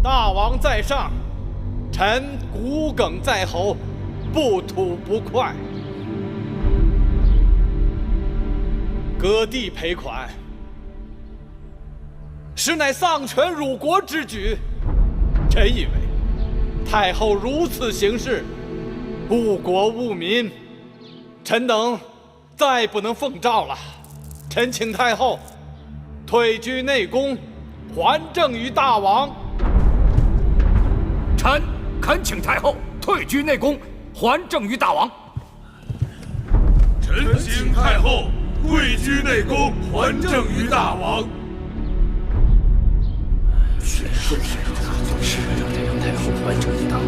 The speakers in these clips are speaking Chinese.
大王在上，臣骨鲠在喉，不吐不快。割地赔款，实乃丧权辱国之举。臣以为，太后如此行事，误国误民，臣等再不能奉诏了。臣请太后退居内宫，还政于大王。臣恳请太后退居内宫，还政于大王。臣请太后退居内宫，还政于大王。是让太后还政于大王。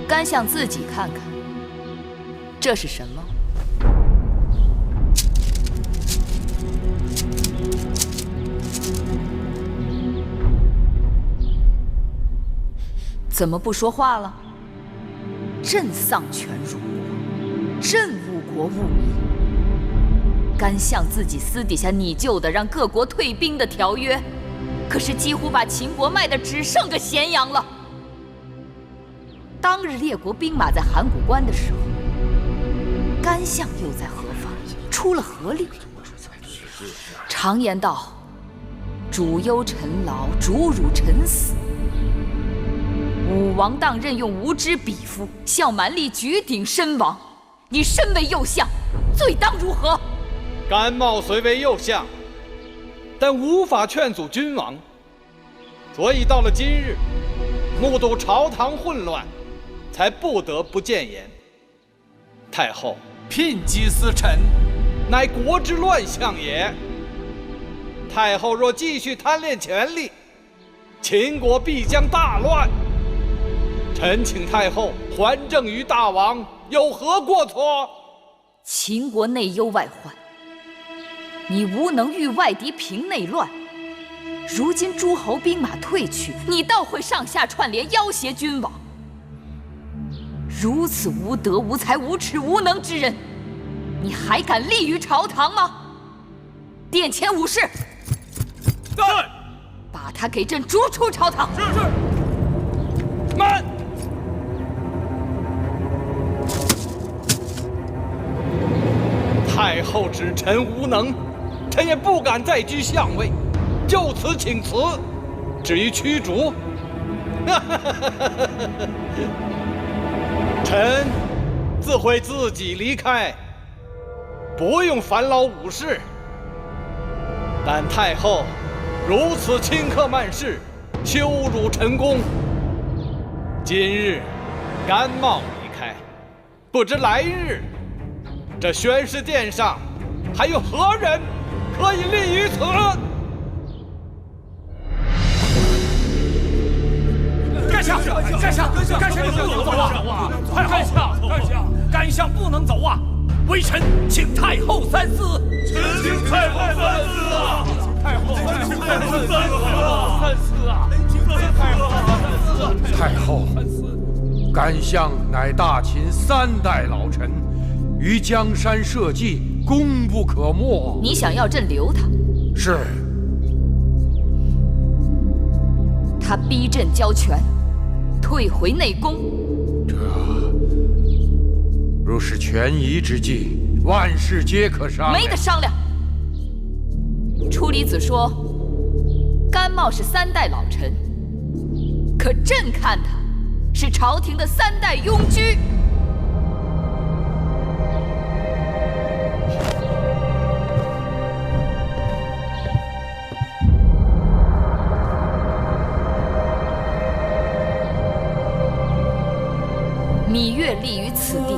甘相自己看看，这是什么？怎么不说话了？朕丧权辱国，朕误国误民。甘相自己私底下拟就的让各国退兵的条约，可是几乎把秦国卖得只剩个咸阳了。当日列国兵马在函谷关的时候，甘相又在何方？出了何力？常言道：“主忧臣劳，主辱臣死。”武王当任用无知匹夫，效蛮力举鼎身亡。你身为右相，罪当如何？甘茂虽为右相，但无法劝阻君王，所以到了今日，目睹朝堂混乱，才不得不谏言。太后聘击司臣，乃国之乱象也。太后若继续贪恋权力，秦国必将大乱。臣请太后还政于大王，有何过错？秦国内忧外患，你无能御外敌平内乱。如今诸侯兵马退去，你倒会上下串联，要挟君王。如此无德无才无耻无能之人，你还敢立于朝堂吗？殿前武士，在，把他给朕逐出朝堂。是。慢！太后指臣无能，臣也不敢再居相位，就此请辞。至于驱逐，臣自会自己离开，不用烦劳武士。但太后如此轻客慢事，羞辱臣功。今日甘茂离开，不知来日这宣誓殿上还有何人可以立于此？甘相，你不能走啊！太后，甘相不能走啊！微臣请太后三思。臣请太后三思啊！太后三思啊！太后，甘相乃大秦3代老臣，于江山社稷，功不可没。你想要朕留他？是。他逼朕交权，退回内宫。这若是权宜之计，万事皆可商量。没得商量。初离子说，甘茂是3代老臣，可朕看他是朝廷的3代庸居。芈月立于此地，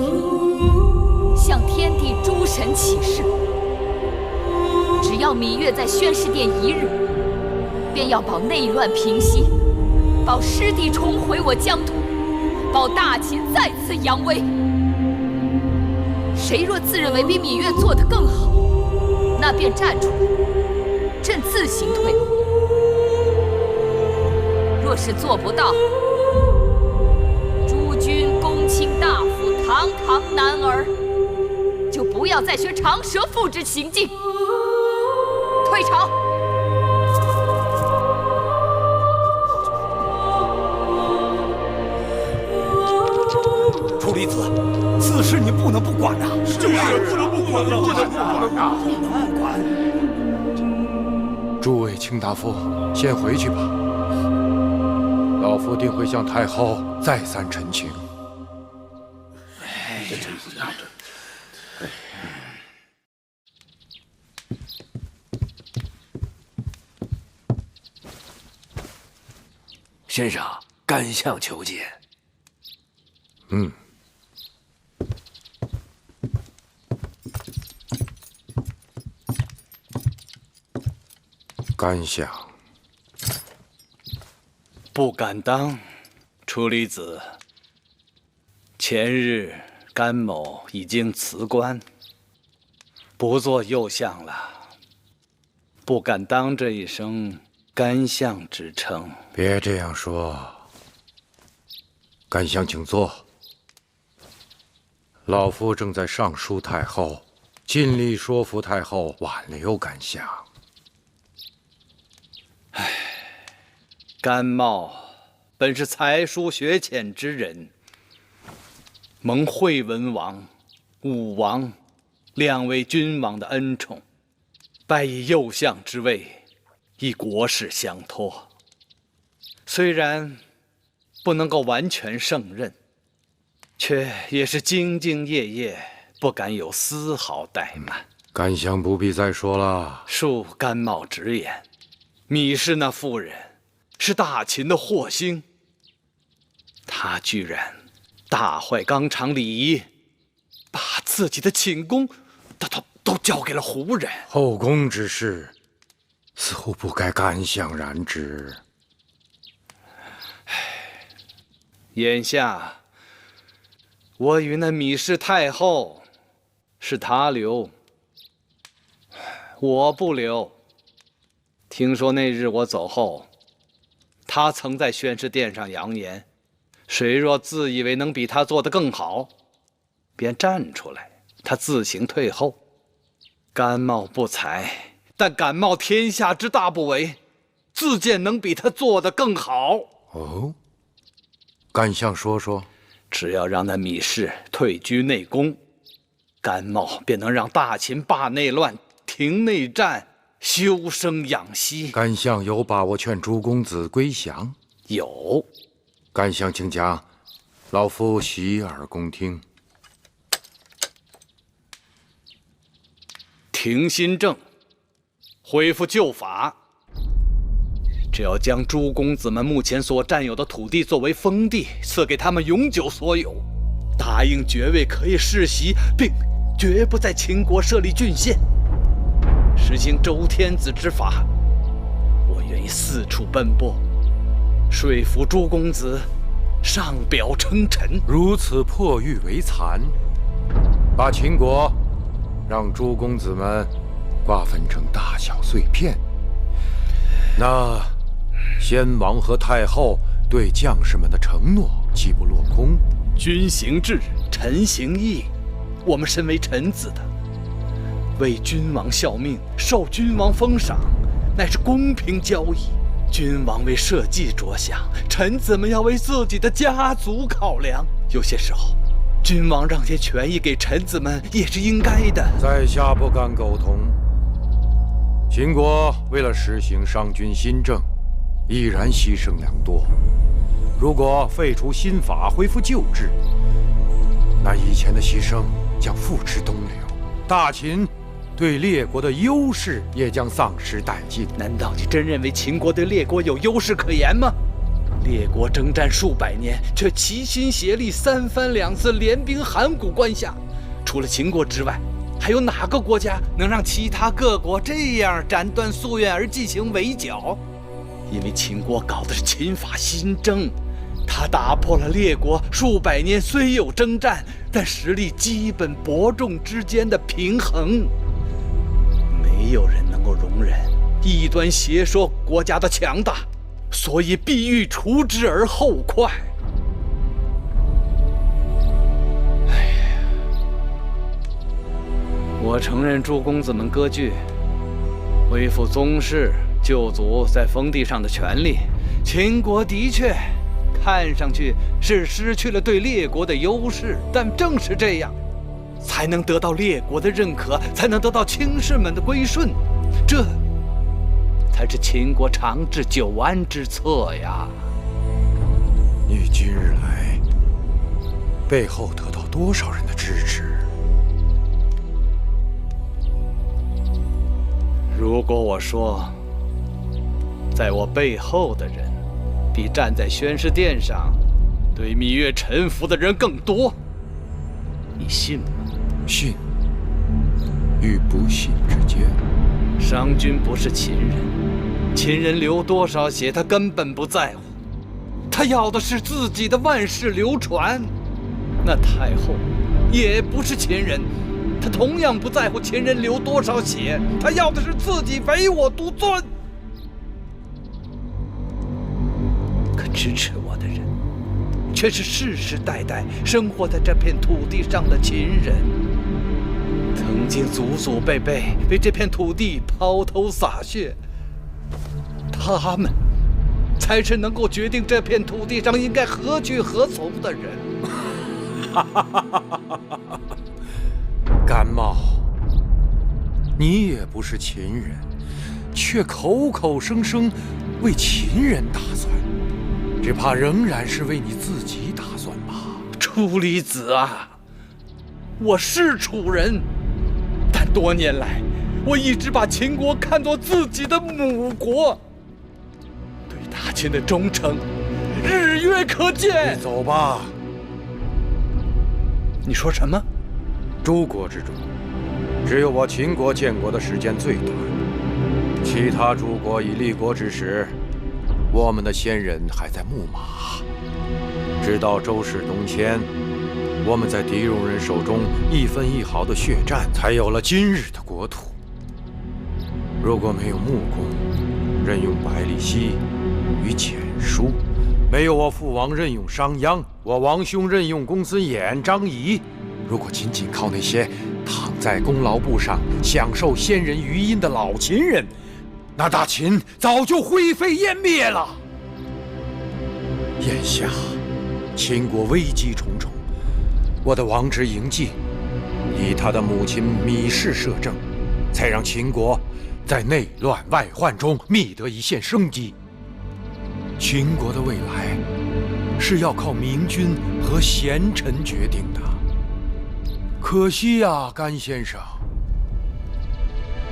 向天地诸神起誓，只要芈月在宣誓殿1日，便要保内乱平息，保师弟重回我疆土，保大秦再次扬威。谁若自认为比芈月做得更好，那便站出来，朕自行退后。若是做不到，诸君公卿大夫堂堂男儿，就不要再学长舌妇之行径，退朝。楚离子，此事你不能不管呐！就是不能不管了，不能不管呐！不能不管。诸位卿大夫，先回去吧。老夫定会向太后再三陈情。先生，干相求见。干相不敢当，楚离子。前日甘某已经辞官，不做右相了，不敢当这一声干相之称。别这样说。干相请坐。老夫正在上书太后，尽力说服太后挽留干相。甘茂本是才疏学浅之人，蒙惠文王、武王两位君王的恩宠，拜以右相之位，以国事相托。虽然不能够完全胜任，却也是兢兢业业，不敢有丝毫怠慢。干相不必再说了。恕甘茂直言，芈氏那妇人是大秦的祸星，她居然大坏纲常礼仪，把自己的寝宫都交给了胡人。后宫之事，似乎不该干相染指。眼下我与那芈氏太后，是她留，我不留。听说那日我走后，他曾在宣誓殿上扬言，谁若自以为能比他做得更好，便站出来，他自行退后。甘茂不才，但敢冒天下之大不韪，自荐能比他做得更好。哦，干相说说。只要让那芈氏退居内宫，甘茂便能让大秦罢内乱，停内战，休生养息。干相有把握劝诸公子归降？有。干相请讲，老夫洗耳恭听。停新政，恢复旧法。只要将诸公子们目前所占有的土地作为封地，赐给他们永久所有，答应爵位可以世袭，并绝不在秦国设立郡县，实行周天子之法。我愿意四处奔波，说服诸公子上表称臣。如此破玉为残，把秦国让诸公子们瓜分成大小碎片，那先王和太后对将士们的承诺岂不落空？君行制，臣行义。我们身为臣子的，为君王效命，受君王封赏，乃是公平交易。君王为社稷着想，臣子们要为自己的家族考量。有些时候，君王让些权益给臣子们也是应该的。在下不敢苟同。秦国为了实行商君新政，毅然牺牲良多。如果废除新法，恢复旧制，那以前的牺牲将付之东流，大秦对列国的优势也将丧失殆尽。难道你真认为秦国对列国有优势可言吗？列国征战数百年，却齐心协力，三番两次联兵函谷关下。除了秦国之外，还有哪个国家能让其他各国这样斩断夙愿而进行围剿？因为秦国搞的是秦法新政，他打破了列国数百年虽有征战，但实力基本伯仲之间的平衡。没有人能够容忍异端邪说国家的强大，所以必欲除之而后快。我承认诸公子们割据，恢复宗室旧族在封地上的权利。秦国的确看上去是失去了对列国的优势，但正是这样，才能得到列国的认可，才能得到卿士们的归顺。这才是秦国长治久安之策呀！你今日来，背后得到多少人的支持？如果我说，在我背后的人，比站在宣誓殿上对芈月臣服的人更多，你信吗？信与不信之间。商君不是秦人，秦人流多少血他根本不在乎，他要的是自己的万世流传。那太后也不是秦人，他同样不在乎秦人流多少血，他要的是自己唯我独尊。可支持我的人，却是世世代代生活在这片土地上的秦人，曾经祖祖辈辈为这片土地抛头洒血，他们才是能够决定这片土地上应该何去何从的人。甘茂，你也不是秦人，却口口声声为秦人打算，只怕仍然是为你自己打算吧。楚离子啊，我是楚人，但多年来我一直把秦国看作自己的母国，对大秦的忠诚日月可见。你走吧。你说什么？诸国之中，只有我秦国建国的时间最短，其他诸国已立国之时，我们的先人还在牧马。直到周氏东迁，我们在狄戎人手中一分一毫的血战，才有了今日的国土。如果没有穆公任用百里奚与蹇叔，没有我父王任用商鞅，我王兄任用公孙衍、张仪，如果仅仅靠那些躺在功劳簿上享受先人余荫的老秦人，那大秦早就灰飞烟灭了。眼下秦国危机重重，我的王侄嬴稷以他的母亲芈氏摄政，才让秦国在内乱外患中觅得一线生机。秦国的未来是要靠明君和贤臣决定的。可惜呀，甘先生，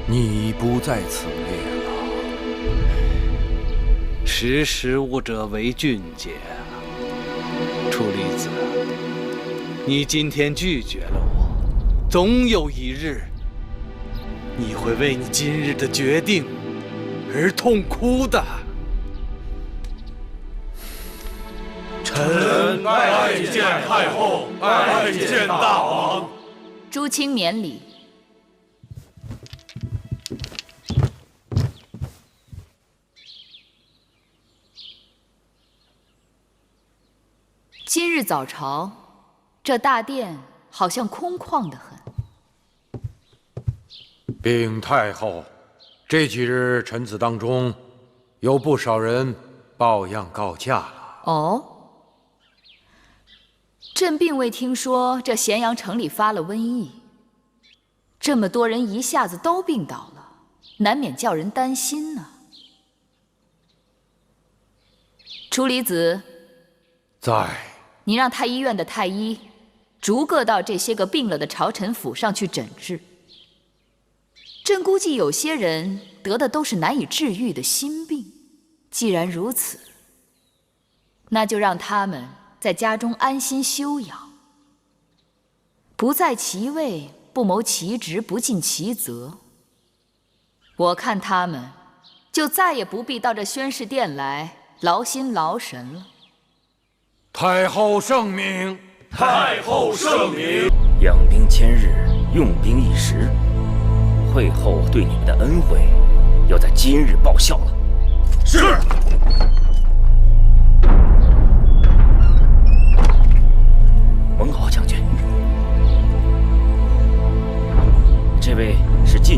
你不在此列了。识时务者为俊杰。楚离子，你今天拒绝了我，总有一日，你会为你今日的决定而痛哭的。臣拜见太后，拜见大王。朱清免礼。今日早朝，这大殿好像空旷得很。禀太后，这几日臣子当中，有不少人抱恙告假了。哦，朕并未听说这咸阳城里发了瘟疫，这么多人一下子都病倒了，难免叫人担心呢。楚离子，在。你让太医院的太医逐个到这些个病了的朝臣府上去诊治。朕估计有些人得的都是难以治愈的心病，既然如此，那就让他们在家中安心休养，不在其位，不谋其职，不尽其责。我看他们就再也不必到这宣誓殿来劳心劳神了。太后圣明，太后圣明。养兵千日，用兵一时。惠后对你们的恩惠，要在今日报效了。是。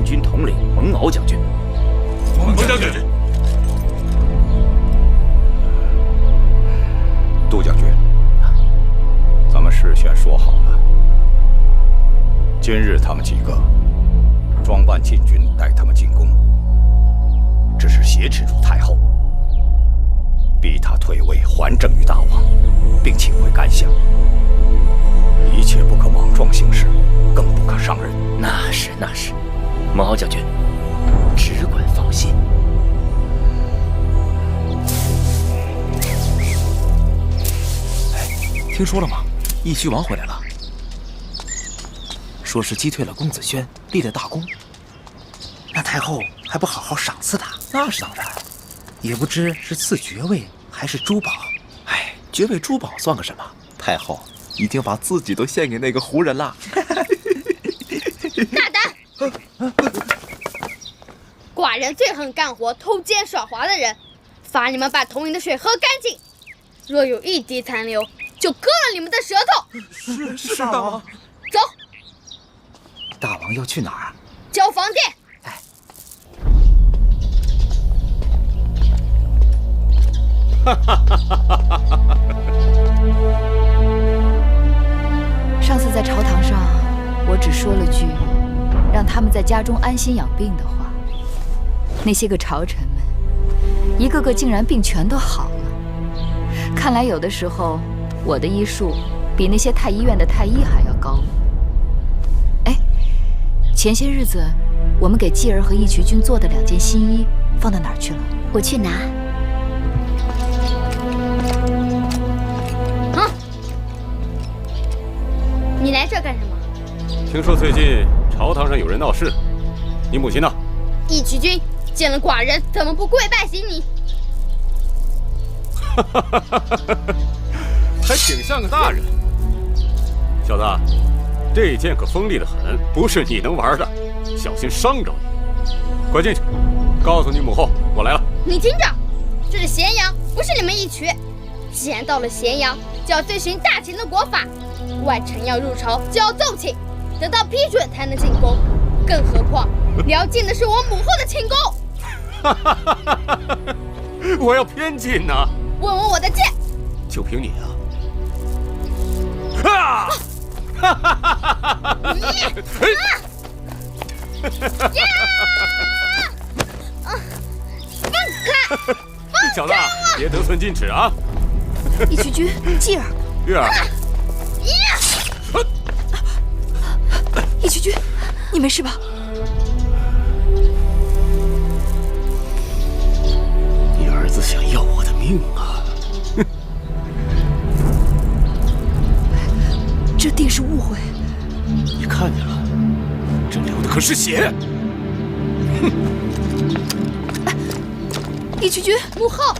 禁军统领蒙敖将军。蒙将军，杜将军，咱们事先说好了，今日他们几个装扮禁军带他们进宫，只是挟持住太后，逼他退位还政于大王，并请回甘相。一切不可莽撞行事，更不可伤人。那是，蒙敖将军，只管放心。听说了吗？义渠王回来了，说是击退了公子轩，立了大功。那太后还不好好赏赐他？那是当然，也不知是赐爵位还是珠宝。哎，爵位珠宝算个什么？太后已经把自己都献给那个胡人了。大胆！寡人最恨干活偷奸耍滑的人，罚你们把铜饮的水喝干净，若有一滴残留，就割了你们的舌头。是大王。走，大王要去哪儿？交房殿。上次在朝堂上，我只说了句让他们在家中安心养病的话，那些个朝臣们一个个竟然病全都好了。看来有的时候我的医术比那些太医院的太医还要高。哎，前些日子我们给继儿和义渠君做的2件新衣放到哪儿去了？我去拿。你来这干什么？听说最近朝堂上有人闹事，你母亲呢？义渠君见了寡人，怎么不跪拜行礼？还挺像个大人。小子，这剑可锋利得很，不是你能玩的，小心伤着你。快进去，告诉你母后我来了。你听着，这是咸阳，不是你们义渠。既然到了咸阳，就要遵循大秦的国法。外臣要入朝就要奏请，得到批准才能进宫。更何况辽进的是我母后的寝宫。我要偏进呢。问我的剑，就凭你啊！放开！小子，别得寸进尺啊！义渠君，继儿，月儿。义渠君，你没事吧？你儿子想要我的命啊！这定是误会。你看见了，这流的可是血！哼！义渠君，母后，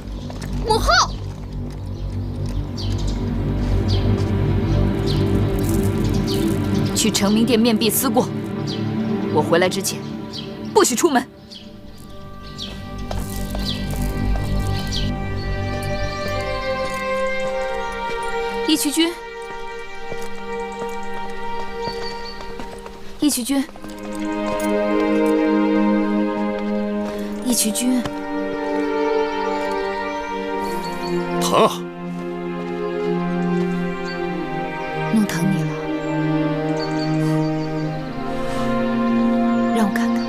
母后！去承明殿面壁思过，我回来之前不许出门。义渠君，义渠君，义渠君，疼啊！弄疼你了。让我看看。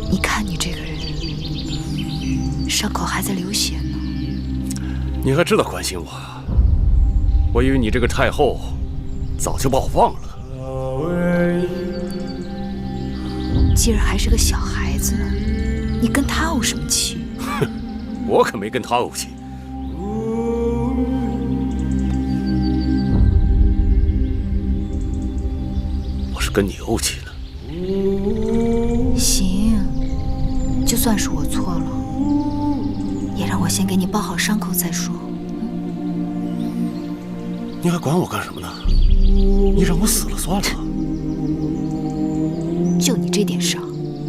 你看你这个人，伤口还在流血呢。你还知道关心我？我以为你这个太后早就把我忘了。继儿还是个小孩子呢，你跟他怄什么气？哼，我可没跟他怄气。我是跟你怄气呢。行，就算是我错了，也让我先给你包好伤口再说。你还管我干什么呢？你让我死了算了。就你这点伤，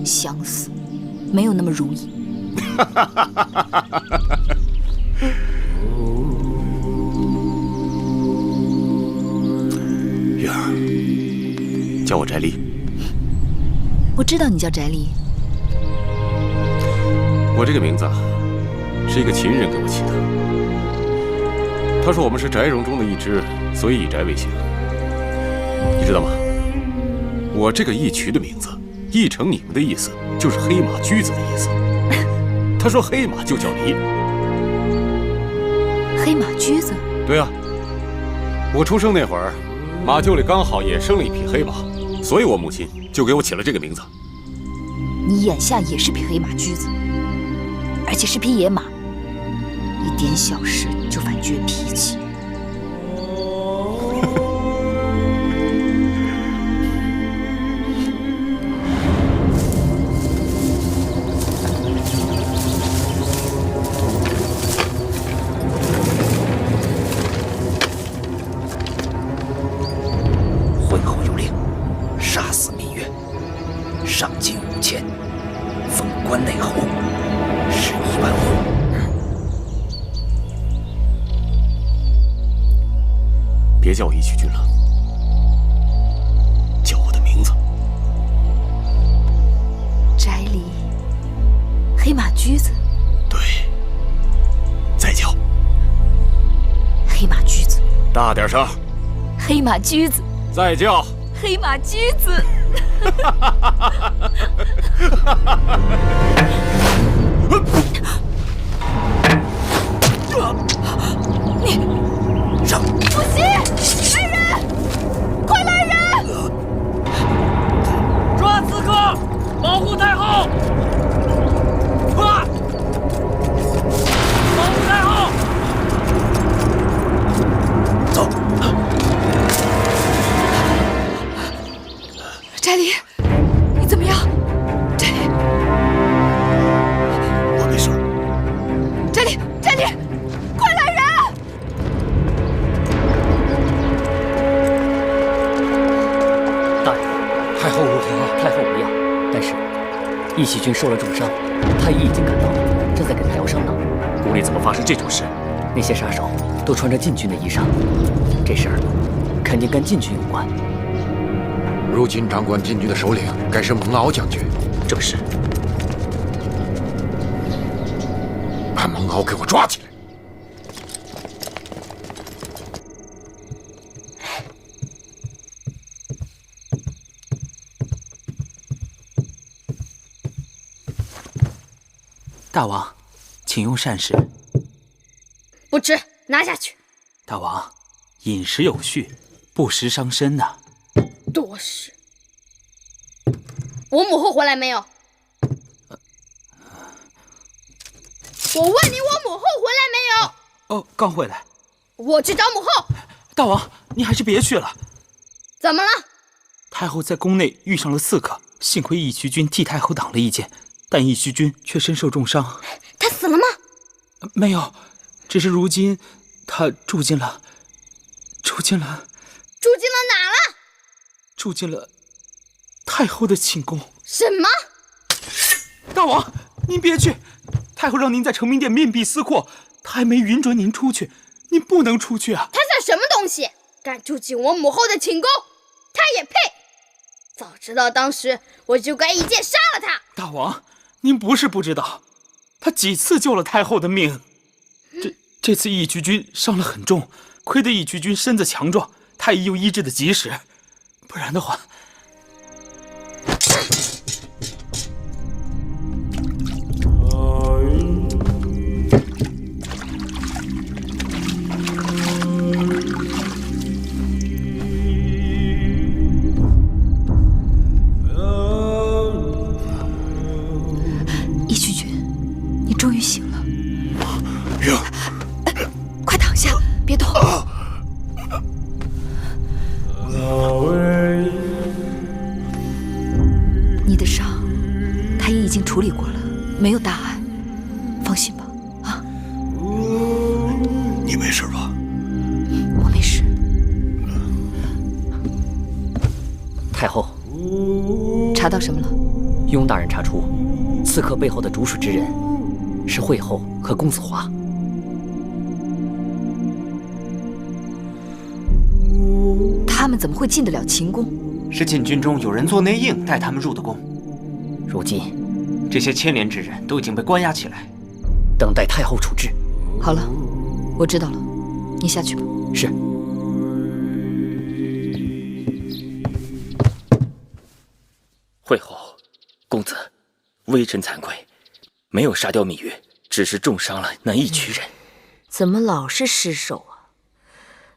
想死没有那么容易。月儿，叫我翟丽。我知道你叫翟丽。我这个名字啊，是一个秦人给我起的。他说我们是翟戎中的一支，所以以翟为姓。你知道吗？我这个义渠的名字译成你们的意思，就是黑马驹子的意思。他说黑马就叫离。黑马驹子？对啊，我出生那会儿，马厩里刚好也生了一匹黑马，所以我母亲就给我起了这个名字。你眼下也是匹黑马驹子，而且是匹野马，一点小事就犯倔脾气。婚后有令，杀死芈月，赏金5000，封关内侯，11万户。别叫我义渠君了，叫我的名字。翟丽，黑马驹子。对，再叫黑马驹子。大点声。黑马驹子。再叫黑马驹子。你上！不行！来人！快来人！抓刺客，保护太后！快！保护太后！走！翟丽，你怎么样？翟丽，我没事。翟丽，翟丽，快来人！大人，太后如何？太后无恙，但是义渠君受了重伤，太医已经赶到了，正在给他疗伤呢。宫里怎么发生这种事？那些杀手都穿着禁军的衣裳，这事儿肯定跟禁军有关。如今掌管禁军的首领该是蒙敖将军。正是。把蒙敖给我抓起来！大王，请用膳食。不吃，拿下去。大王，饮食有序，不食伤身呐。多事。我母后回来没有？我问你，我母后回来没有？哦，刚回来。我去找母后。大王，你还是别去了。怎么了？太后在宫内遇上了刺客，幸亏义渠君替太后挡了一剑，但义渠君却身受重伤。他死了吗？没有，只是如今他住进了哪了？住进了太后的寝宫。什么？大王，您别去！太后让您在承明殿面壁思过，她还没允准您出去，您不能出去啊！他算什么东西？敢住进我母后的寝宫，他也配？早知道当时我就该一剑杀了他。大王，您不是不知道，他几次救了太后的命。这次义渠君伤了很重，亏得义渠君身子强壮，太医又医治的及时，不然的话。义渠君，你终于醒了。月儿，快躺下，别动。你的伤，太医已经处理过了，没有大碍，放心吧。啊，你没事吧？我没事。太后，查到什么了？雍大人查出，刺客背后的主使之人是惠后和公子华。他们怎么会进得了秦宫？是禁军中有人做内应，带他们入的宫。如今，这些牵连之人都已经被关押起来，等待太后处置。好了，我知道了，你下去吧。是。惠后，公子，微臣惭愧，没有杀掉芈月，只是重伤了那义渠人。怎么老是失手啊？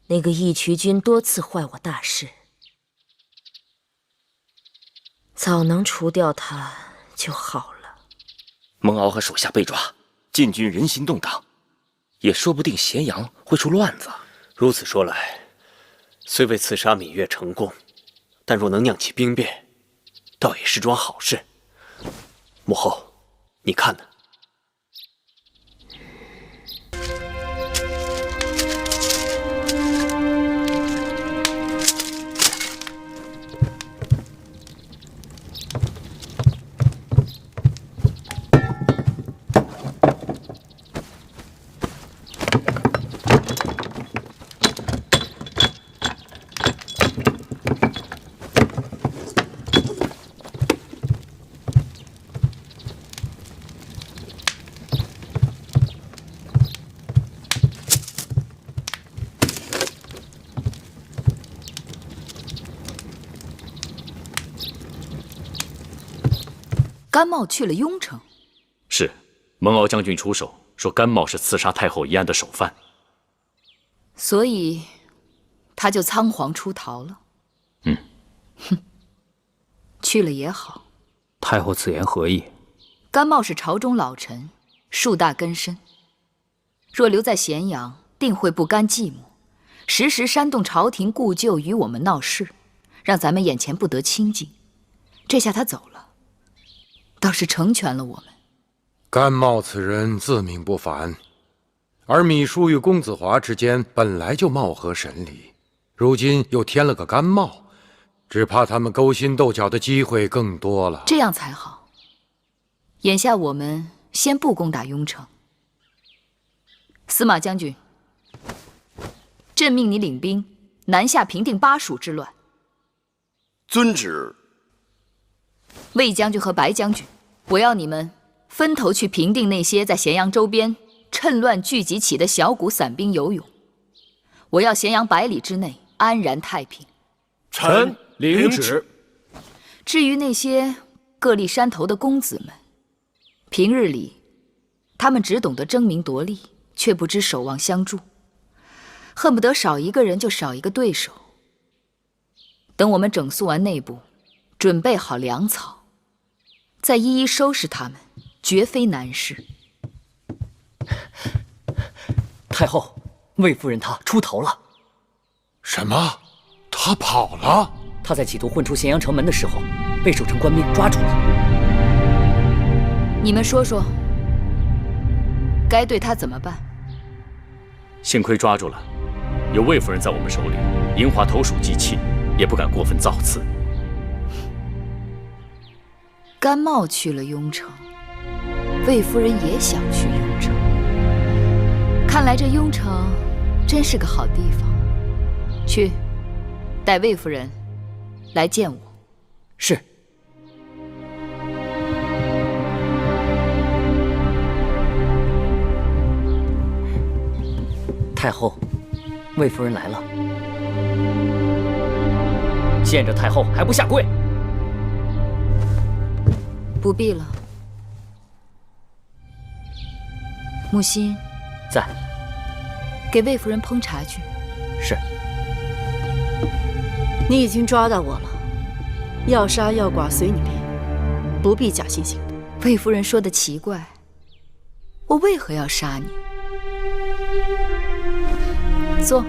那个义渠君多次坏我大事，早能除掉他就好了。蒙敖和手下被抓，禁军人心动荡，也说不定咸阳会出乱子。如此说来，虽未刺杀芈月成功，但若能酿起兵变，倒也是桩好事。母后，你看呢？甘茂去了雍城，是蒙敖将军出手说甘茂是刺杀太后一案的首犯，所以他就仓皇出逃了。哼，去了也好。太后此言何意？甘茂是朝中老臣，树大根深，若留在咸阳，定会不甘寂寞，时时煽动朝廷故旧与我们闹事，让咱们眼前不得清静。这下他走了，倒是成全了我们。甘茂此人自命不凡，而芈姝与公子华之间本来就貌合神离，如今又添了个甘茂，只怕他们勾心斗角的机会更多了。这样才好。眼下我们先不攻打雍城。司马将军，朕命你领兵南下平定巴蜀之乱。遵旨。魏将军和白将军，我要你们分头去平定那些在咸阳周边趁乱聚集起的小股散兵游勇。我要咸阳100里之内安然太平。臣领旨。至于那些各立山头的公子们，平日里他们只懂得争名夺利，却不知守望相助，恨不得少一个人就少一个对手。等我们整肃完内部，准备好粮草，再一一收拾他们，绝非难事。太后，魏夫人她出逃了。什么？她跑了？她在企图混出咸阳城门的时候，被守城官兵抓住了。你们说说，该对她怎么办？幸亏抓住了，有魏夫人在我们手里，银华投鼠忌器，也不敢过分造次。甘茂去了雍城，魏夫人也想去雍城。看来这雍城真是个好地方。去，带魏夫人来见我。是。太后，魏夫人来了。见着太后还不下跪？不必了。木心在，给魏夫人烹茶去。是。你已经抓到我了，要杀要剐随你便，不必假惺惺的。魏夫人说的奇怪，我为何要杀你？坐。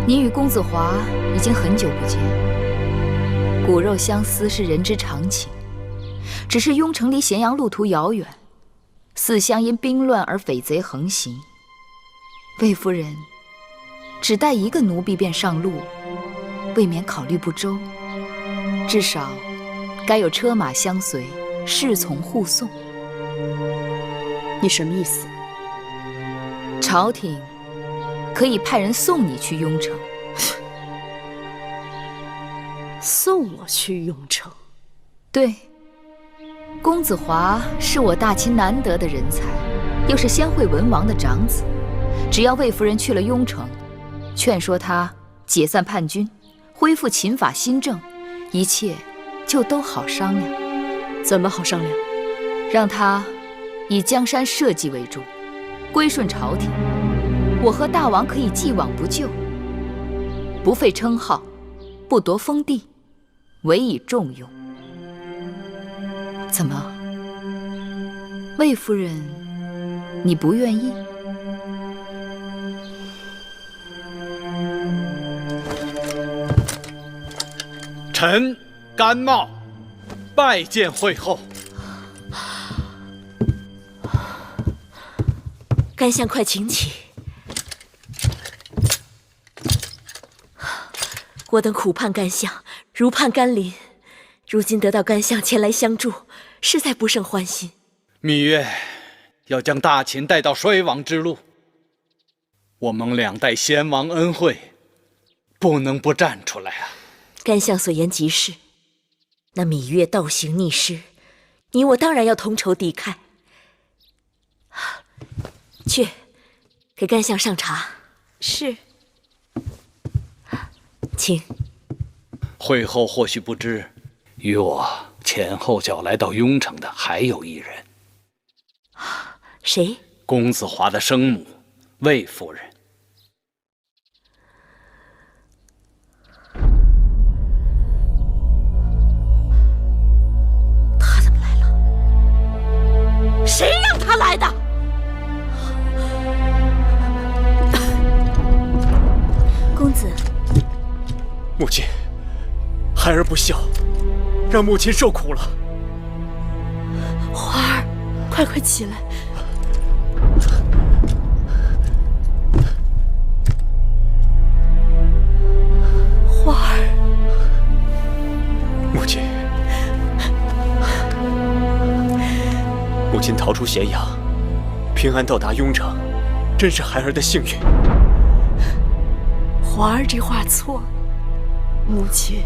你与公子华已经很久不见，骨肉相思是人之常情。只是雍城离咸阳路途遥远，四乡因兵乱而匪贼横行。魏夫人只带一个奴婢便上路，未免考虑不周。至少该有车马相随，侍从护送。你什么意思？朝廷可以派人送你去雍城。送我去雍城？对，公子华是我大秦难得的人才，又是先惠文王的长子。只要魏夫人去了雍城，劝说他解散叛军，恢复秦法新政，一切就都好商量。怎么好商量？让他以江山社稷为重，归顺朝廷，我和大王可以既往不咎，不废称号，不夺封地，委以重用。怎么，魏夫人，你不愿意？臣甘茂拜见惠后。甘相快请起。我等苦盼甘相，如盼甘霖，如今得到甘相前来相助，实在不胜欢心。芈月要将大秦带到衰亡之路，我蒙2代先王恩惠，不能不站出来啊！甘相所言极是，那芈月倒行逆施，你我当然要同仇敌忾。去，给甘相上茶。是。请。惠后或许不知，与我前后脚来到雍城的还有一人。谁？公子华的生母魏夫人。他怎么来了？谁让他来的？公子。母亲，孩儿不孝，让母亲受苦了。华儿，快起来！华儿，母亲，母亲逃出咸阳，平安到达雍城，真是孩儿的幸运。华儿这话错了，母亲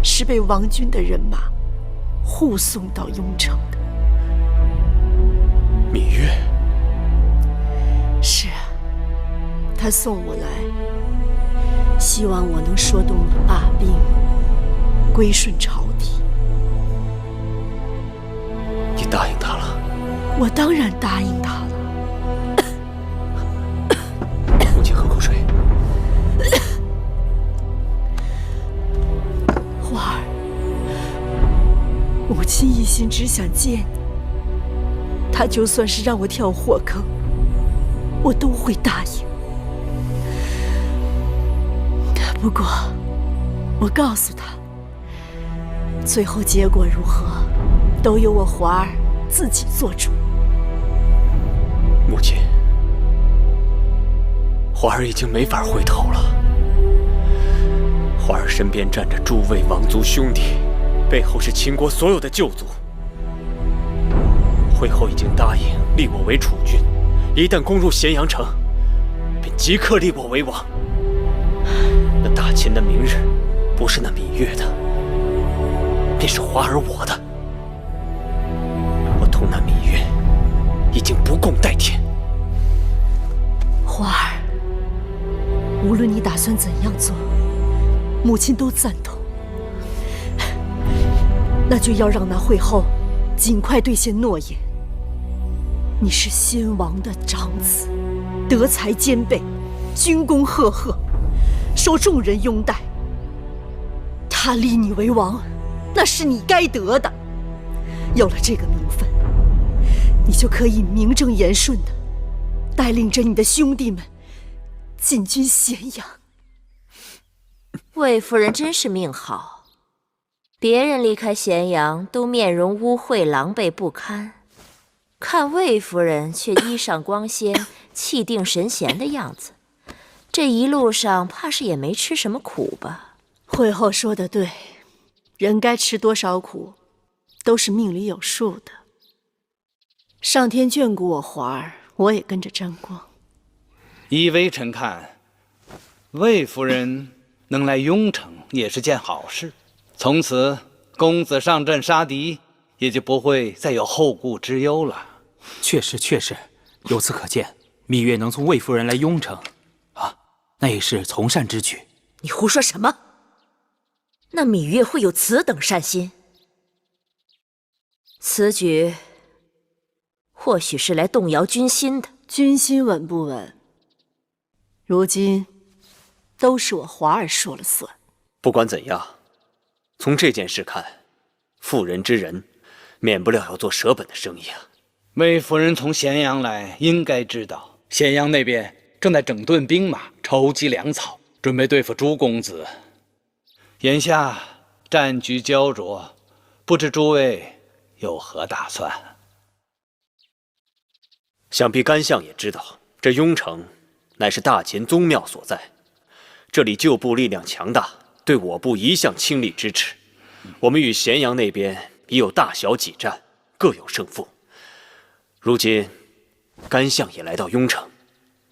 是被王军的人马护送到雍城的。芈月？是啊，他送我来，希望我能说动你罢兵，归顺朝廷。你答应他了？我当然答应他了。母亲喝口水。花儿，母亲一心只想见你，他就算是让我跳火坑，我都会答应。不过，我告诉他，最后结果如何，都由我华儿自己做主。母亲，华儿已经没法回头了。华儿身边站着诸位王族兄弟，背后是秦国所有的旧族。惠后已经答应立我为储君，一旦攻入咸阳城，便即刻立我为王。那大秦的明日，不是那芈月的，便是华儿我的。我同那芈月已经不共戴天。华儿，无论你打算怎样做，母亲都赞同。那就要让那惠后尽快兑现诺言。你是先王的长子，德才兼备，军功赫赫，受众人拥戴。他立你为王，那是你该得的。有了这个名分，你就可以名正言顺的带领着你的兄弟们进军咸阳。魏夫人真是命好，别人离开咸阳都面容污秽、狼狈不堪，看魏夫人却衣裳光鲜、气定神闲的样子，这一路上怕是也没吃什么苦吧？惠后说的对，人该吃多少苦，都是命里有数的。上天眷顾我华儿，我也跟着沾光。依微臣看，魏夫人能来雍城也是件好事。从此公子上阵杀敌，也就不会再有后顾之忧了。确实，由此可见，芈月能从魏夫人来雍城，那也是从善之举。你胡说什么？那芈月会有此等善心？此举或许是来动摇军心的。军心稳不稳，如今都是我华儿说了算。不管怎样，从这件事看，妇人之仁，免不了要做舍本的生意啊。魏夫人从咸阳来，应该知道咸阳那边正在整顿兵马，筹集粮草，准备对付朱公子。眼下战局焦灼，不知诸位有何打算？想必甘相也知道，这雍城乃是大秦宗庙所在，这里旧部力量强大，对我部一向倾力支持。我们与咸阳那边已有大小几战，各有胜负。如今甘相也来到雍城，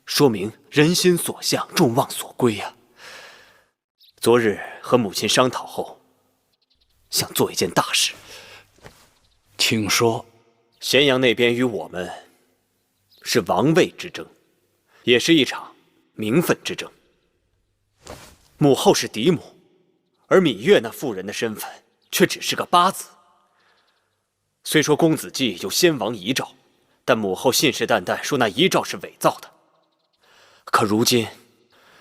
说明人心所向，众望所归啊。昨日和母亲商讨后，想做一件大事。请说。咸阳那边与我们是王位之争，也是一场名分之争。母后是嫡母，而芈月那妇人的身份却只是个八字。虽说公子季有先王遗诏，但母后信誓旦旦说那遗诏是伪造的。可如今，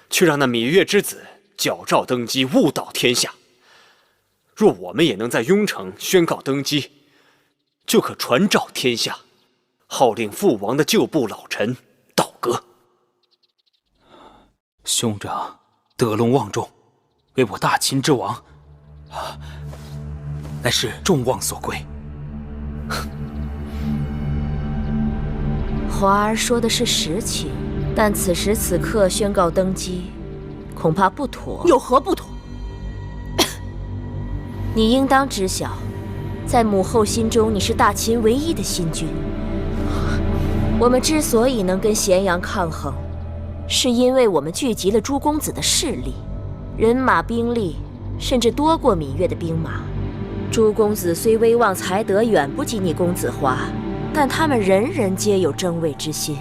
却让那芈月之子矫诏登基，误导天下。若我们也能在雍城宣告登基，就可传召天下，号令父王的旧部老臣倒戈。兄长德隆望重，为我大秦之王，乃是众望所归。华儿说的是实情，但此时此刻宣告登基，恐怕不妥。有何不妥？你应当知晓，在母后心中，你是大秦唯一的新君。我们之所以能跟咸阳抗衡，是因为我们聚集了朱公子的势力，人马兵力甚至多过芈月的兵马。朱公子虽威望才德远不及你公子华，但他们人人皆有争位之心，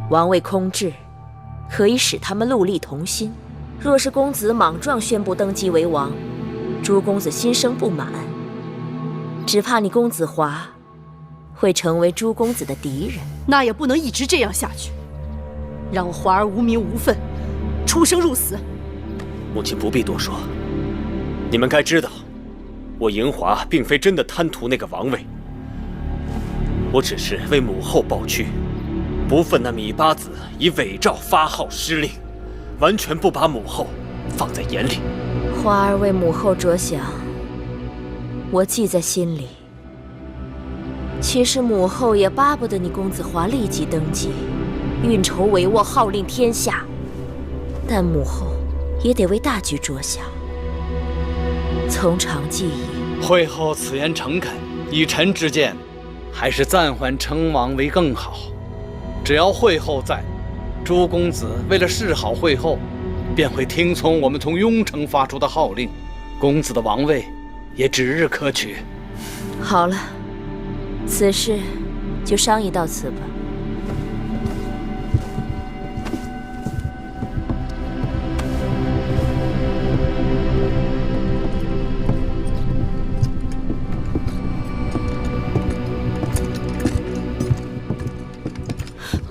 王位空置，可以使他们戮力同心。若是公子莽撞宣布登基为王，朱公子心生不满，只怕你公子华会成为朱公子的敌人。那也不能一直这样下去，让我华儿无名无分，出生入死。母亲不必多说，你们该知道，我嬴华并非真的贪图那个王位，我只是为母后抱屈，不忿那芈八子以伪诏发号施令，完全不把母后放在眼里。华儿为母后着想，我记在心里。其实母后也巴不得你公子华立即登基，运筹帷幄，号令天下。但母后也得为大局着想，从长计议。惠后此言诚恳，以臣之见，还是暂缓称王为更好。只要惠后在，朱公子为了示好惠后，便会听从我们从雍城发出的号令，公子的王位也指日可取。好了，此事就商议到此吧。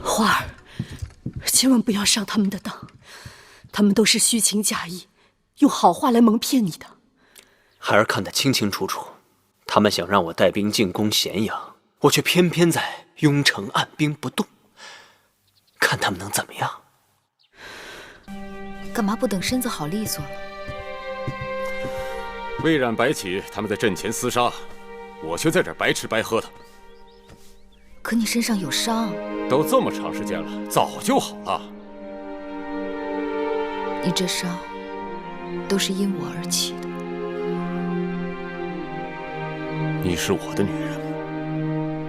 花儿，千万不要上他们的当，他们都是虚情假意，用好话来蒙骗你的。孩儿看得清清楚楚，他们想让我带兵进攻咸阳，我却偏偏在雍城按兵不动，看他们能怎么样？干嘛不等身子好利索了？魏冉、白起他们在阵前厮杀，我却在这儿白吃白喝的。可你身上有伤，都这么长时间了，早就好了。你这伤都是因我而起的。你是我的女人，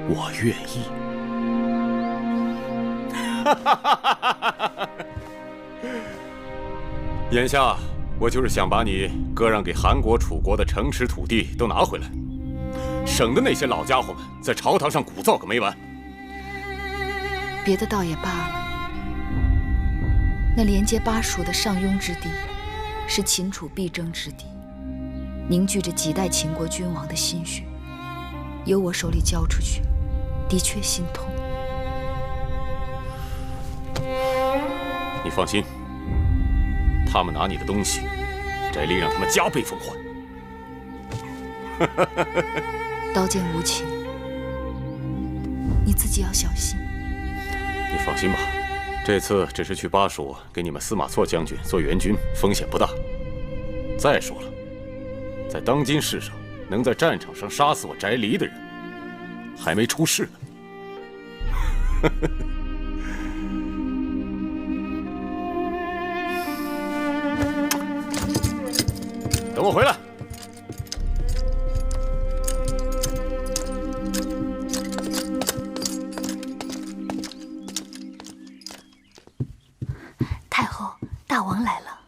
我愿意。眼下我就是想把你割让给韩国、楚国的城池土地都拿回来，省得那些老家伙们在朝堂上鼓噪个没完。别的倒也罢了，那连接巴蜀的上庸之地，是秦楚必争之地，凝聚着几代秦国君王的心血，由我手里交出去，的确心痛。你放心，他们拿你的东西，翟离让他们加倍奉还。刀剑无情，你自己要小心。你放心吧，这次只是去巴蜀给你们司马错将军做援军，风险不大。再说了，在当今世上，能在战场上杀死我翟离的人，还没出世呢。等我回来。太后，大王来了。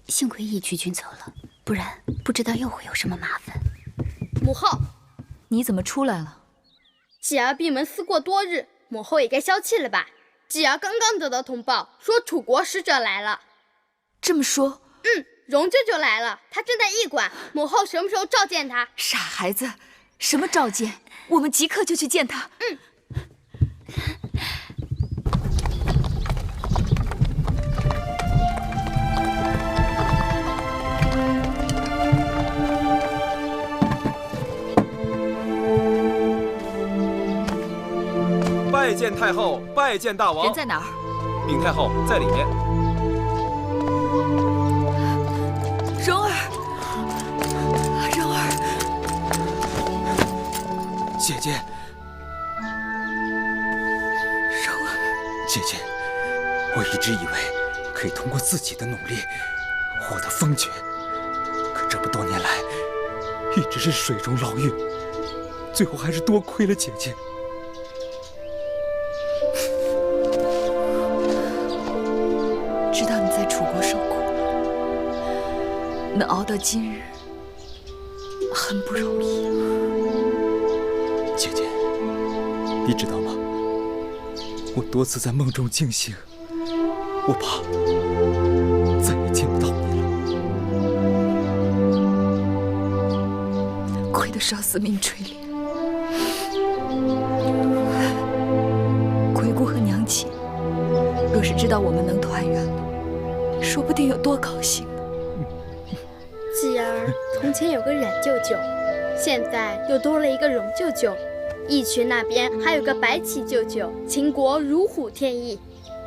幸亏义渠君走了，不然不知道又会有什么麻烦。母后，你怎么出来了？继儿闭门思过多日，母后也该消气了吧？继儿刚刚得到通报，说楚国使者来了。这么说，荣舅舅来了，他正在驿馆。母后什么时候召见他？傻孩子，什么召见？我们即刻就去见他。拜见太后，拜见大王。人在哪儿？禀太后，在里面。蓉儿，蓉儿，姐姐，蓉儿，姐姐，我一直以为可以通过自己的努力获得封爵，可这么多年来一直是水中捞月，最后还是多亏了姐姐。知道你在楚国受苦，能熬到今日，很不容易。姐姐，你知道吗？我多次在梦中惊醒，我怕再也见不到你了。亏得少司命垂怜，鬼谷和娘亲若是知道我们能团圆了，说不定有多高兴呢。继儿从前有个冉舅舅，现在又多了一个荣舅舅，义渠那边还有个白起舅舅，秦国如虎添翼。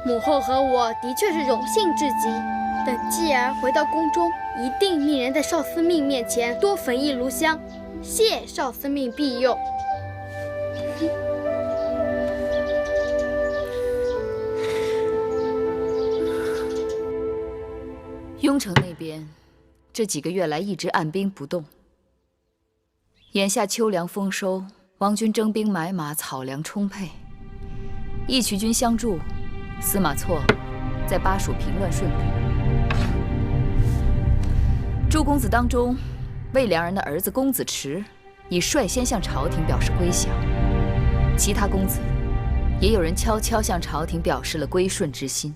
母后和我的确是荣幸至极。等继儿回到宫中，一定命人在少司命面前多焚一炉香，谢少司命庇佑。雍城那边这几个月来一直按兵不动，眼下秋粮丰收，王军征兵买马，草粮充沛，义渠军相助，司马错在巴蜀平乱顺利。诸公子当中，魏良人的儿子公子池已率先向朝廷表示归降，其他公子也有人悄悄向朝廷表示了归顺之心。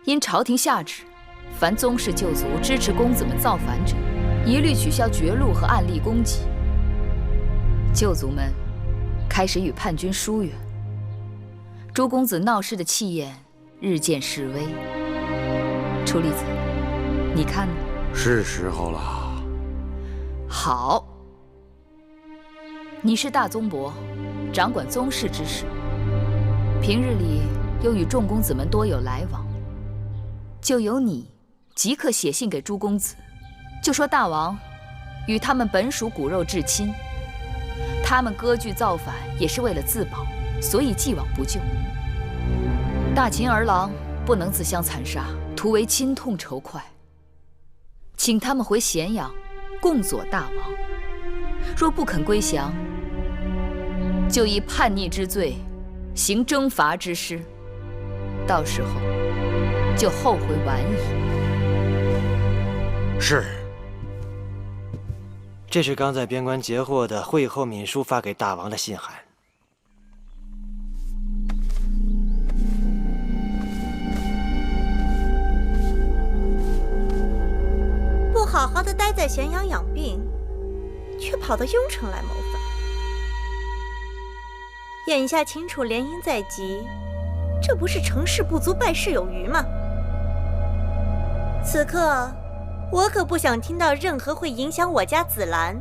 因朝廷下旨，凡宗室旧族支持公子们造反者，一律取消爵禄和暗例供给。旧族们开始与叛军疏远，诸公子闹事的气焰日渐式微。楚离子，你看呢？是时候了。好，你是大宗伯，掌管宗室之事，平日里又与众公子们多有来往，就由你即刻写信给诸公子，就说大王与他们本属骨肉至亲，他们割据造反也是为了自保，所以既往不咎。大秦儿郎不能自相残杀，徒为亲痛仇快。请他们回咸阳，共佐大王。若不肯归降，就以叛逆之罪，行征伐之师。到时候就后悔晚矣。是。这是刚在边关截获的会后敏书发给大王的信函。不好好的待在咸阳养病，却跑到雍城来谋反。眼下秦楚联姻在即，这不是成事不足败事有余吗？此刻，我可不想听到任何会影响我家紫兰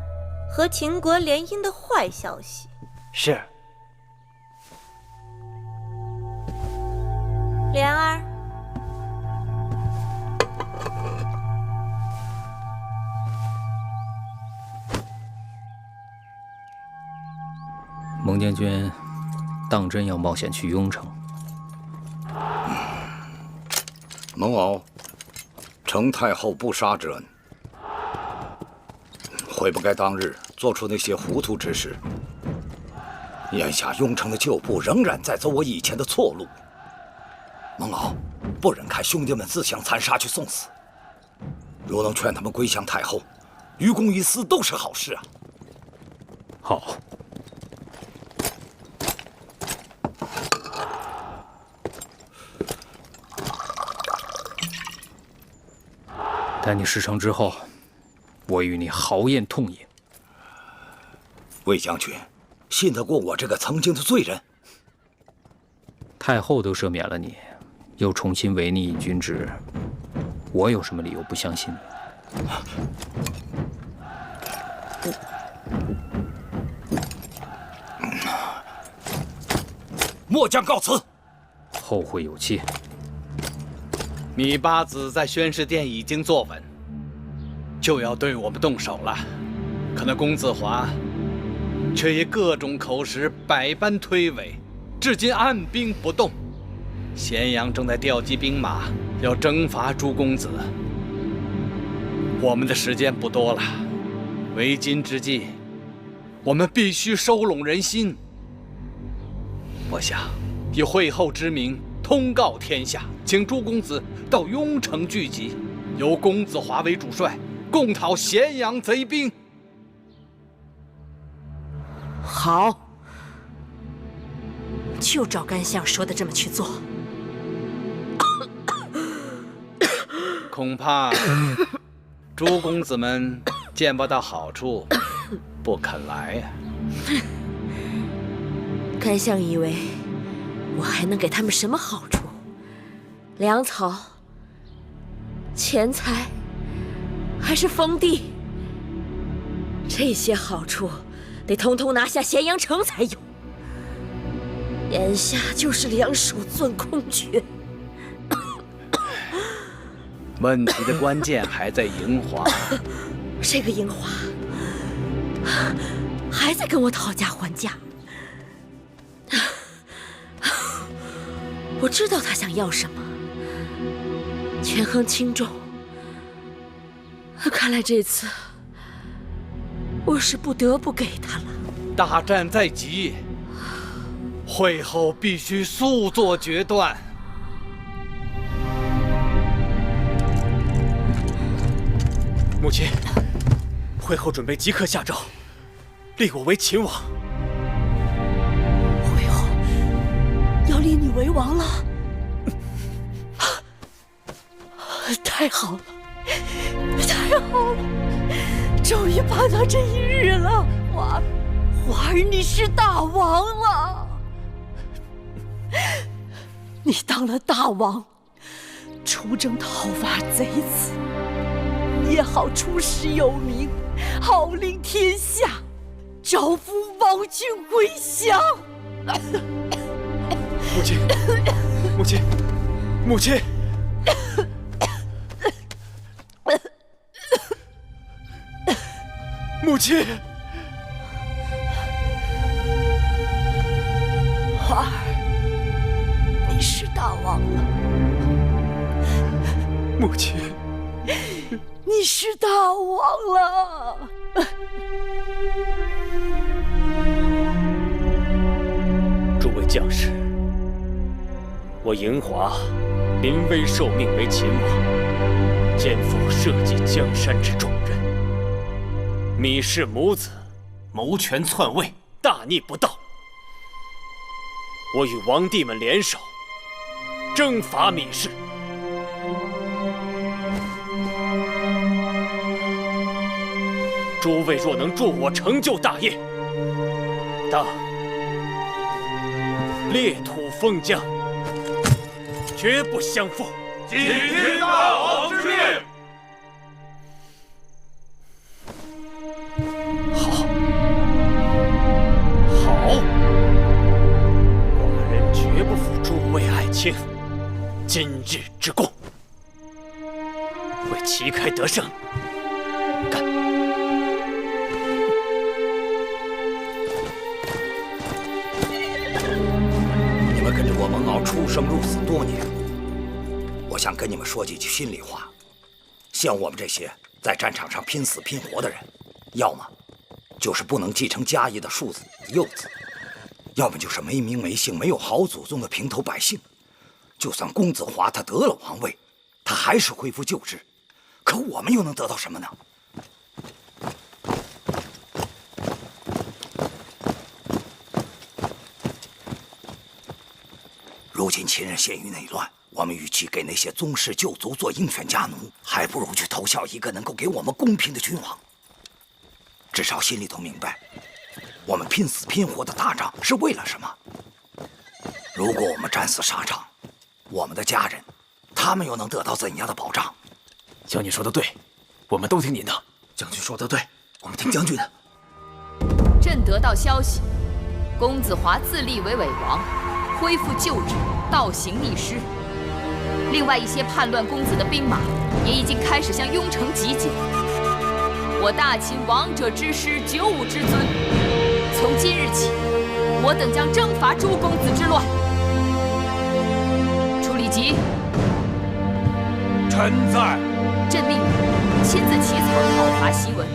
和秦国联姻的坏消息。是。莲儿，蒙将军当真要冒险去雍城？蒙敖，承太后不杀之恩，悔不该当日做出那些糊涂之事。眼下雍城的旧部仍然在走我以前的错路，蒙敖不忍看兄弟们自相残杀去送死。如能劝他们归降太后，于公于私都是好事啊。好。待你事成之后，我与你豪宴痛饮。魏将军，信得过我这个曾经的罪人？太后都赦免了你，又重新委你以军职，我有什么理由不相信你？末将告辞。后会有期。芈八子在宣誓殿已经坐稳，就要对我们动手了。可那公子华却以各种口实百般推诿，至今按兵不动。咸阳正在调集兵马，要征伐诸公子。我们的时间不多了，为今之计，我们必须收拢人心。我想以会后之名通告天下，请诸公子到雍城聚集，由公子华为主帅，共讨咸阳贼兵。好，就照甘相说的这么去做。恐怕诸公子们见不到好处，不肯来呀。甘相以为我还能给他们什么好处？粮草、钱财，还是封地？这些好处得通通拿下咸阳城才有。眼下就是两手攥空拳。问题的关键还在营华。这个营华还在跟我讨价还价。我知道他想要什么，权衡轻重。看来这次我是不得不给他了。大战在即，会后必须速做决断。母亲，会后准备即刻下诏，立我为秦王。会后要立你为王了，太好了，太好了！终于盼到这一日了，华儿，你是大王了！你当了大王，出征讨伐贼子，也好出师有名，号令天下，招抚王君归降。母亲，母亲，母亲！母亲！花儿，你是大王了。母亲，你是大王了。诸位将士，我银华临危受命为秦王，肩负社稷江山之重任。芈氏母子谋权篡位，大逆不道。我与王弟们联手，征伐芈氏。诸位若能助我成就大业，当裂土封疆，绝不相负。谨听大王之命。好，寡人绝不负诸位爱卿今日之功，为旗开得胜干！你们跟着我蒙骜出生入死多年，我想跟你们说几句心里话。像我们这些在战场上拼死拼活的人，要么就是不能继承家业的庶子幼子，要么就是没名没姓、没有好祖宗的平头百姓。就算公子华他得了王位，他还是恢复旧制，可我们又能得到什么呢？如今秦人陷于内乱，我们与其给那些宗室旧族做鹰犬家奴，还不如去投效一个能够给我们公平的君王。至少心里头明白，我们拼死拼活的打仗是为了什么。如果我们战死沙场，我们的家人，他们又能得到怎样的保障？将军说的对，我们都听您的。将军说的对，我们听将军的。朕得到消息，公子华自立为伪王，恢复旧制，倒行逆施。另外一些叛乱公子的兵马也已经开始向雍城集结。我大秦王者之师95之尊，从今日起，我等将征伐诸公子之乱。楚礼吉，臣在。朕命你亲自起草讨伐檄文，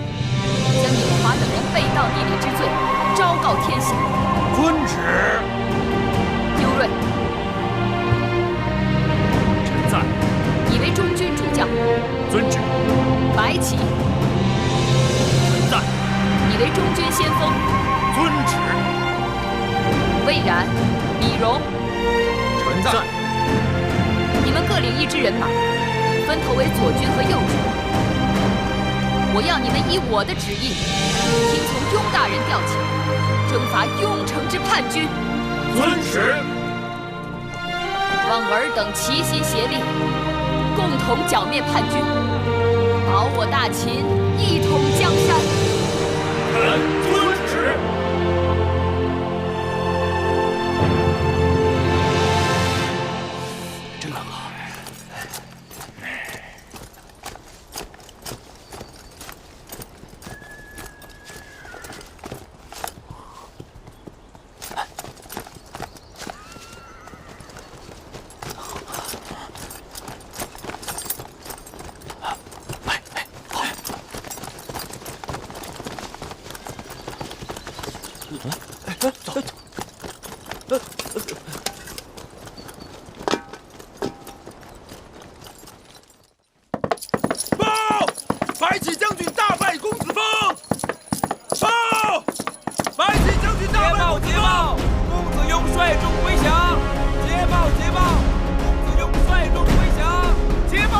将尹华等人背道逆礼之罪昭告天下。遵旨。尤瑞，臣在。你为中军主将。遵旨。白起，臣在。你为中军先锋。遵旨。魏然、李荣，臣在。你们各领一支人马，分头为左军和右军。我要你们依我的旨意，听从雍大人调遣，征伐雍城之叛军。遵旨。望尔等齐心协力，共同剿灭叛军，保我大秦一统江山。臣遵旨。真好。报！白起将军大败公子峰！报！白起将军大败公子峰！公子雍率众归降！捷报！公子雍率众归降！捷报！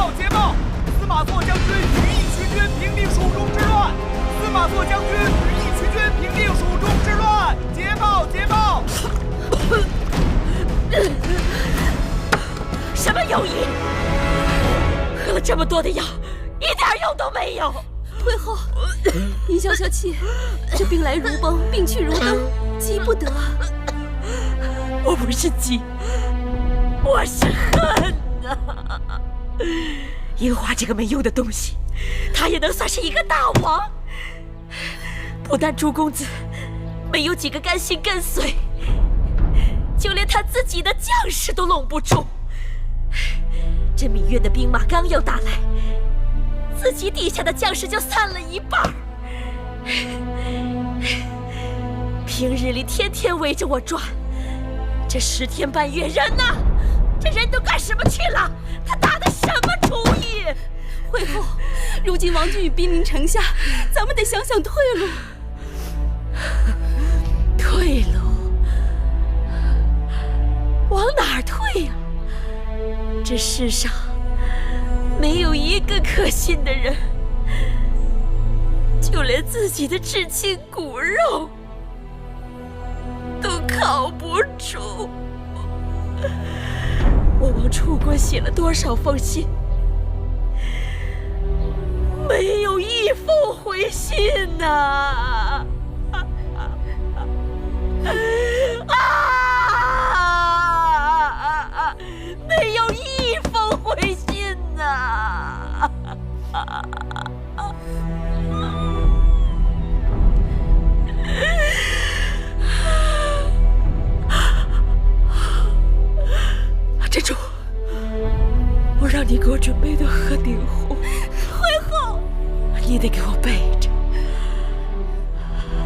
司马错将军与义渠军平定蜀中之乱！司马错将军与义渠军平定蜀中之乱！捷报！什么有益？喝了这么多的药，一点用都没有。太后，您消消气，这兵来如崩，兵去如灯，急不得。我不是急，我是恨啊！樱花这个没用的东西，他也能算是一个大王。不但朱公子没有几个甘心跟随，就连他自己的将士都拢不住。这芈月的兵马刚要打来，自己底下的将士就散了一半。平日里天天围着我转，这10天半月人呢？这人都干什么去了？他打的什么主意？惠后，如今王军已兵临城下，咱们得想想退路。退路？往哪儿退呀？这世上没有一个可信的人，就连自己的至亲骨肉都靠不住。我往楚国写了多少封信，没有一封回信呐！没有一封回信呐！珍珠，我让你给我准备的鹤顶红，惠后，你得给我备着，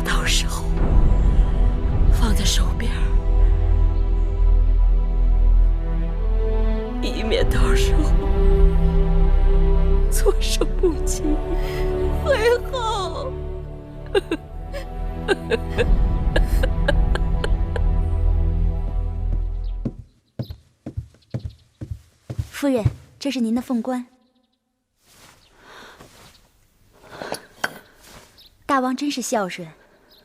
到时候放在手边，以免到时候措手不及。惠后。夫人，这是您的凤冠。大王真是孝顺，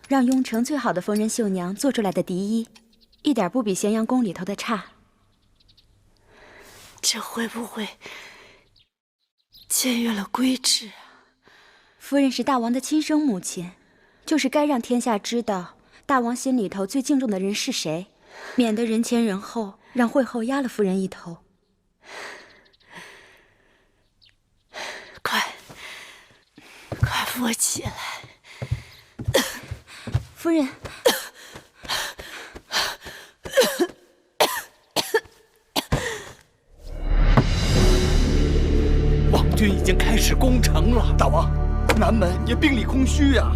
让雍城最好的缝纫绣娘做出来的嫡衣，一点不比咸阳宫里头的差。这会不会僭越了规制啊？夫人是大王的亲生母亲，就是该让天下知道大王心里头最敬重的人是谁，免得人前人后让惠后压了夫人一头。快扶我起来！夫人，王军已经开始攻城了。大王，南门也兵力空虚呀，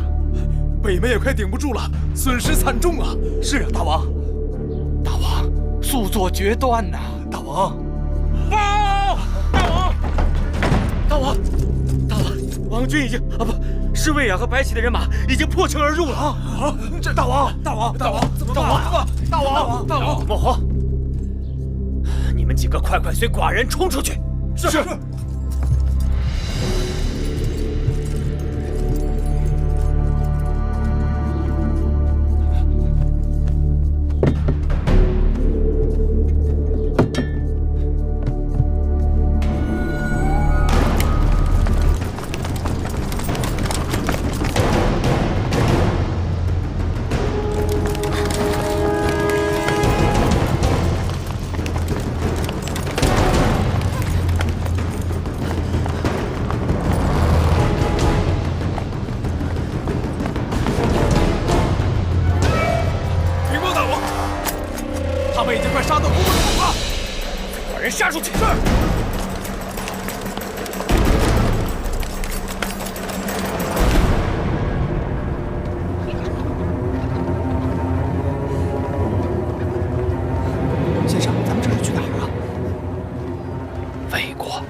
北门也快顶不住了，损失惨重啊！是啊，大王，大王，速做决断呐！大王，大王，王军已经是魏雅和白起的人马已经破城而入了啊！这大王，怎么办？大王，莫慌，你们几个快随寡人冲出去！是。杀出去！是。先生，咱们这是去哪儿啊？魏国。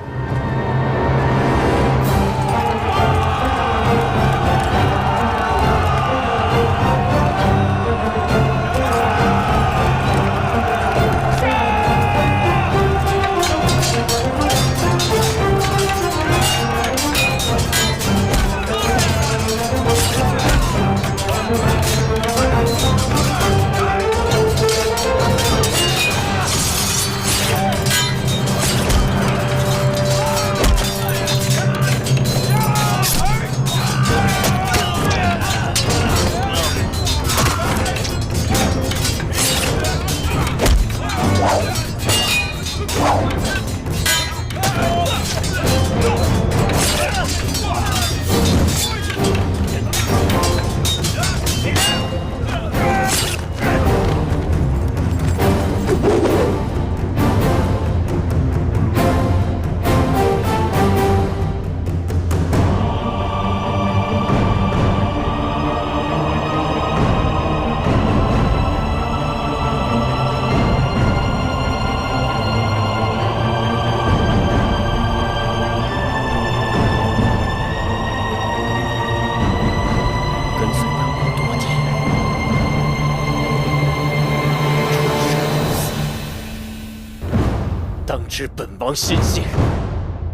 当知本王心性，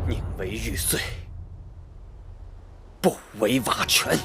宁为玉碎，不为瓦全。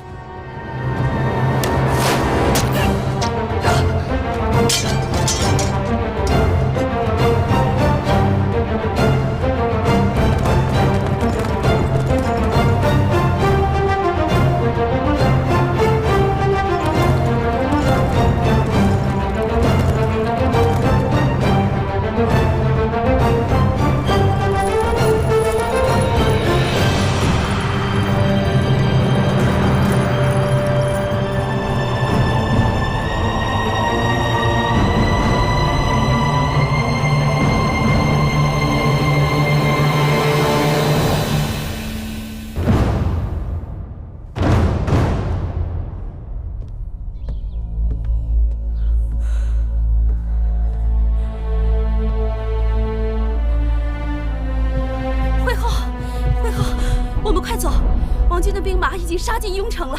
杀进雍城了。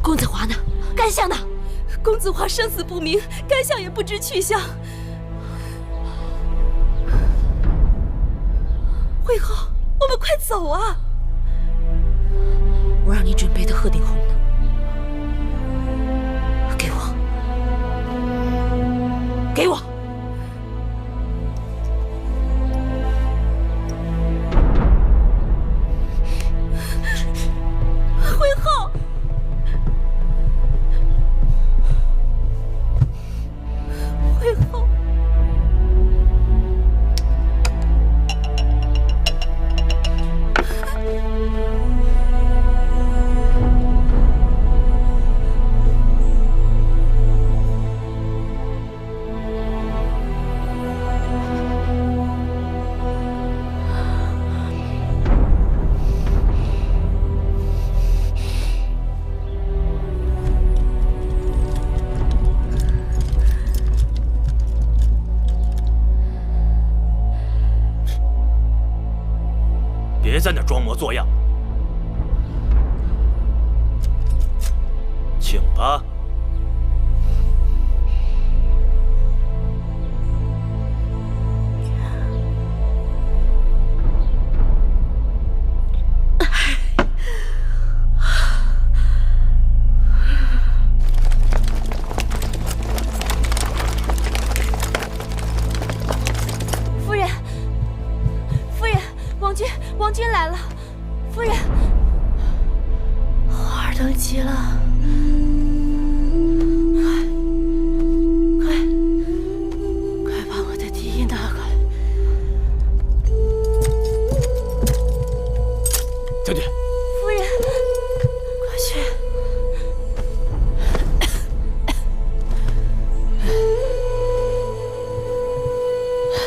公子华呢？干相呢？公子华生死不明，干相也不知去向。惠后，我们快走啊！我让你准备的鹤顶红呢？给我，给我！惠后，惠后。别在那装模作样，请吧。夫人，夫人，王君来了。夫人，花儿等急了，快把我的笛衣拿过来。将军，夫人，快去。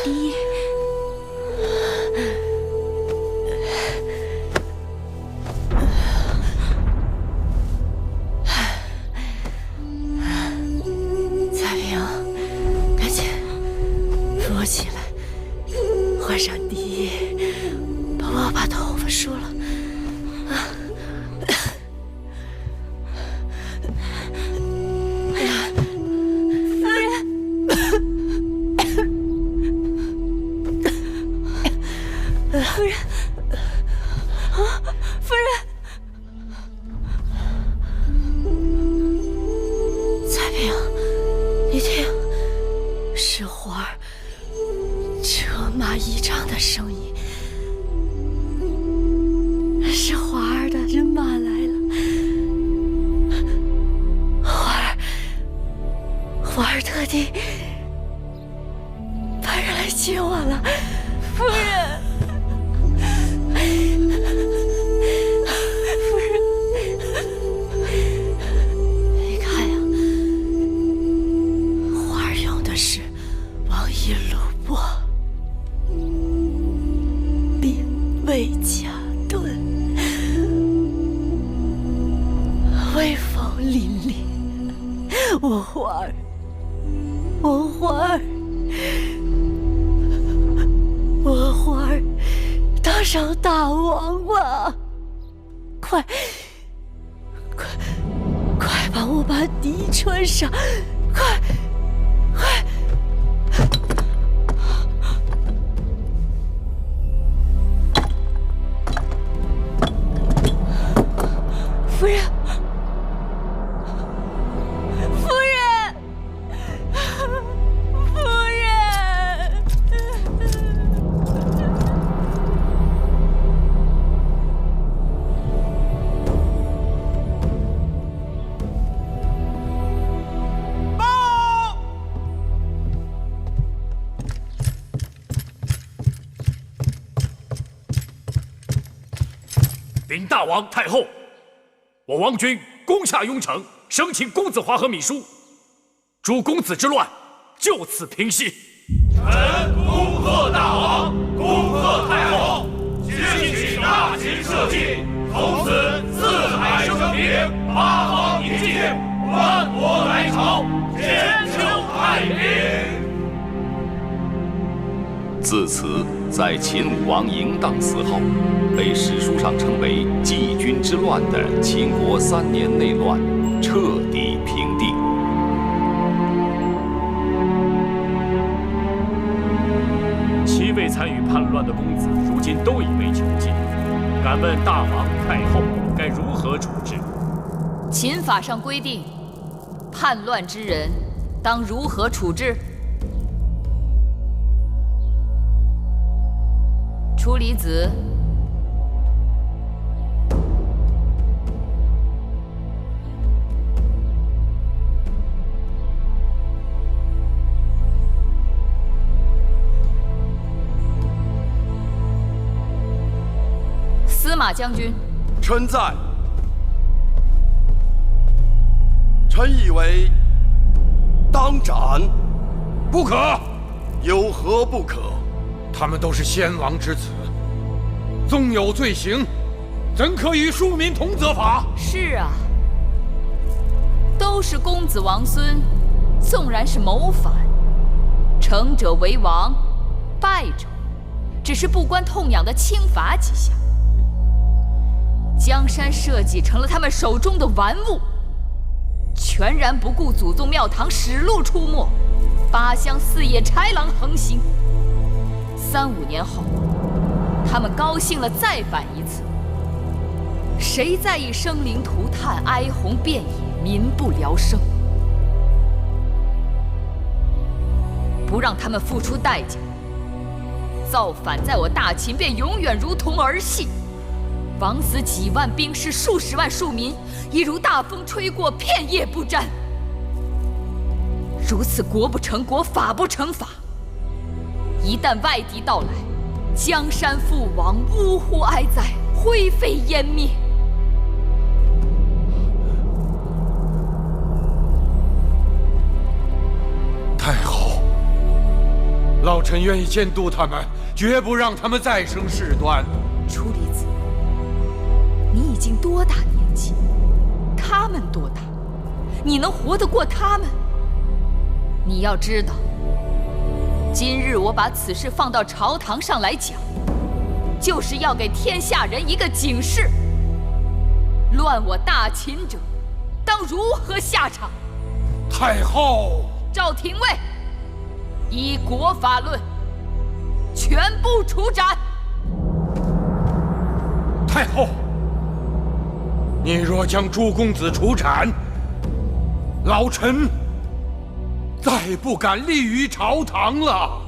笛衣。起来，换上笛衣，帮我把头发梳了。夫人，夫人，夫人，彩萍，你听，是花儿。车马依仗的声音，是花儿的人马来了。花儿特地派人来接我了，夫人。夫人，你看呀，花儿用的是王一鲁帛。魏家盾，威风凛凛。我花儿，我花儿当上大王了！快帮我把笛穿上！快！禀大王太后，我王军攻下雍城，生擒公子华和芈书，诸公子之乱就此平息。臣恭贺大王，恭贺太后，兴起大秦社稷，从此四海升平，八方宁静，万国来朝，千秋太平。自此，在秦武王嬴荡死后，被史书上称为季军之乱的秦国3年内乱彻底平定。7位参与叛乱的公子，如今都已被囚禁。敢问大王太后该如何处置？秦法上规定，叛乱之人当如何处置？楚离子，司马将军。臣在。臣以为当斩。不可。有何不可？他们都是先王之子，纵有罪行，怎可与庶民同责罚？是啊，都是公子王孙，纵然是谋反，成者为王，败者只是不关痛痒的轻罚几下。江山社稷成了他们手中的玩物，全然不顾祖宗庙堂使路出没，8乡4野豺狼横行。3、5年后，他们高兴了再反一次。谁在意生灵涂炭、哀鸿遍野、民不聊生？不让他们付出代价，造反在我大秦便永远如同儿戏。枉死几万兵士、数十万庶民，亦如大风吹过，片叶不沾。如此国不成国，法不成法。一旦外敌到来，江山覆亡，呜呼哀哉，灰飞烟灭。太后，老臣愿意监督他们，绝不让他们再生事端。楚离子，你已经多大年纪？他们多大？你能活得过他们？你要知道，今日我把此事放到朝堂上来讲，就是要给天下人一个警示：乱我大秦者，当如何下场？太后，赵廷尉，依国法论，全部处斩。太后，你若将诸公子处斩，老臣再不敢立于朝堂了。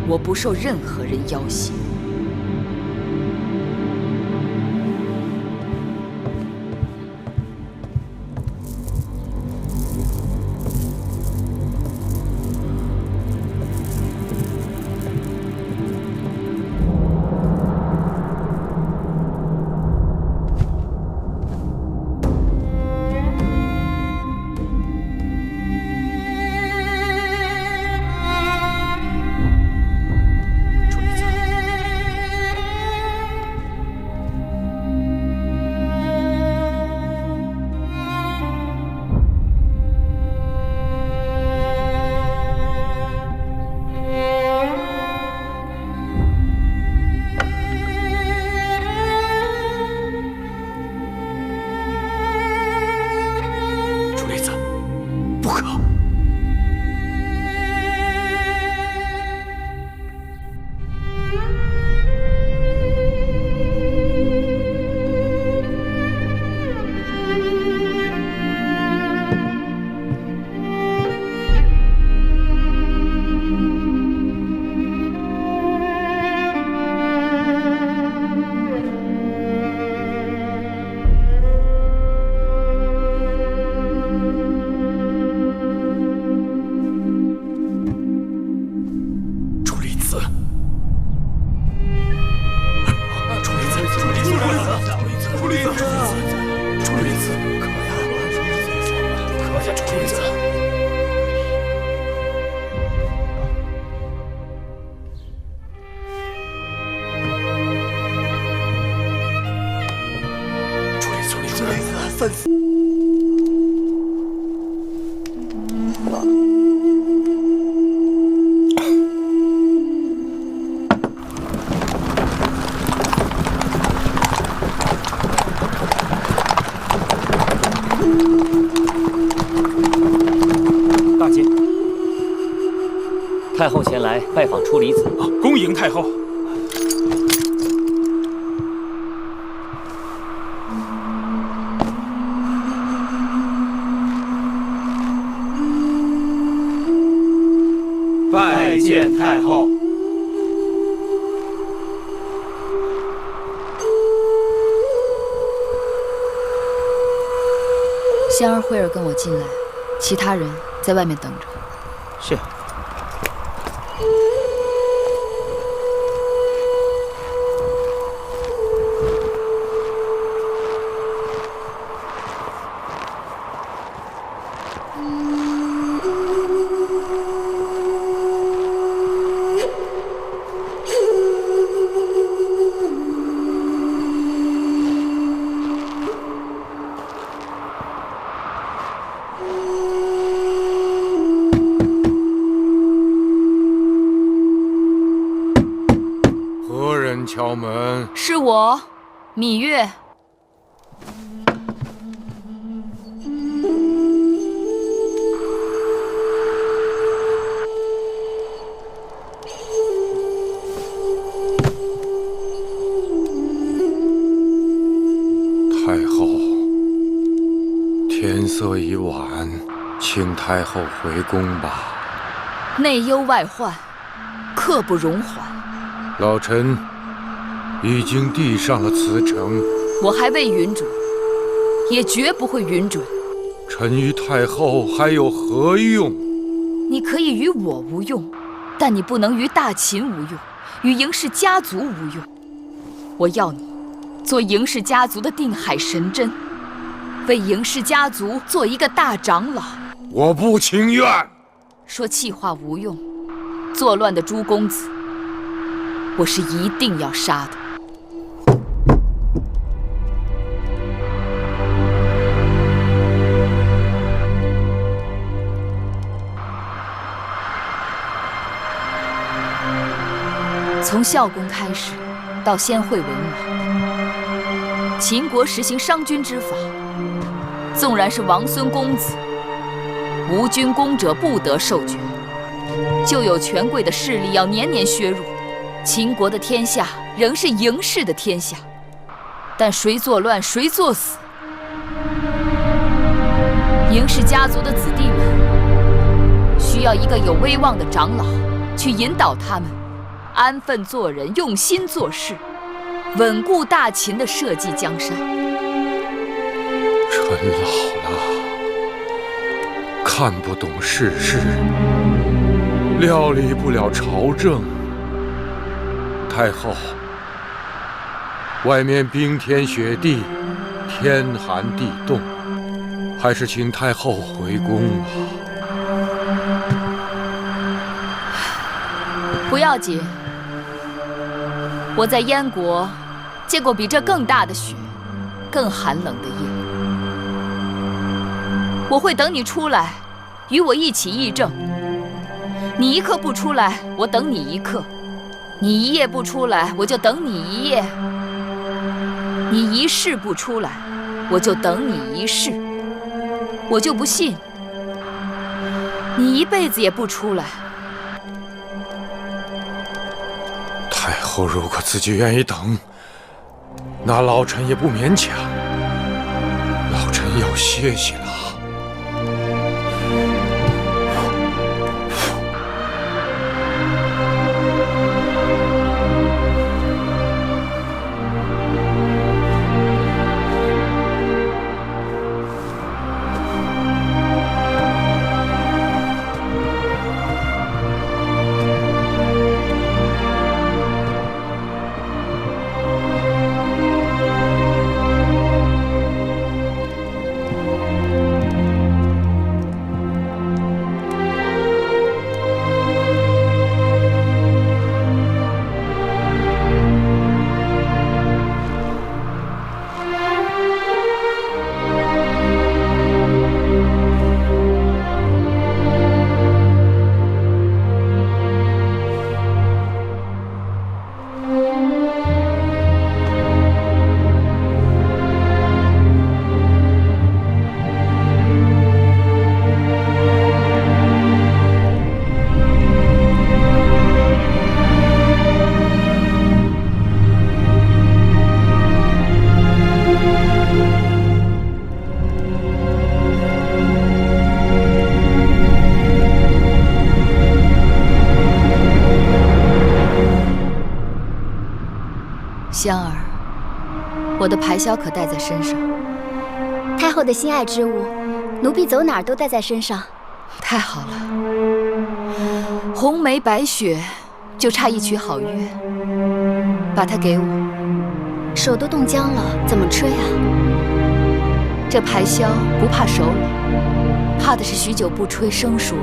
我不受任何人要挟。粉丝。大姐，太后前来拜访初离子，恭迎太后。拜见太后。香儿、慧儿跟我进来，其他人在外面等着。是。敲门，是我，芈月。太后，天色已晚，请太后回宫吧。内忧外患，刻不容缓。老臣已经递上了辞呈，我还未允准，也绝不会允准。臣与太后还有何用？你可以与我无用，但你不能与大秦无用，与嬴氏家族无用。我要你做嬴氏家族的定海神针，为嬴氏家族做一个大长老。我不情愿。说气话无用，作乱的朱公子，我是一定要杀的。从孝公开始，到先惠文王，秦国实行商君之法，纵然是王孙公子，无军功者不得受爵，就有权贵的势力要年年削弱。秦国的天下仍是嬴氏的天下，但谁作乱谁作死。嬴氏家族的子弟们需要一个有威望的长老去引导他们安分做人，用心做事，稳固大秦的社稷江山。臣老了，看不懂世事，料理不了朝政。太后，外面冰天雪地，天寒地冻，还是请太后回宫吧。不要紧，我在燕国见过比这更大的雪，更寒冷的夜。我会等你出来，与我一起议政。你一刻不出来，我等你一刻；你一夜不出来，我就等你一夜；你一世不出来，我就等你一世。我就不信你一辈子也不出来。太后如果自己愿意等，那老臣也不勉强。老臣要歇息了。我的排箫可带在身上。太后的心爱之物，奴婢走哪儿都带在身上。太好了，红梅白雪，就差一曲好乐。把它给我。手都冻僵了，怎么吹啊？这排箫不怕手冷，怕的是许久不吹生疏了。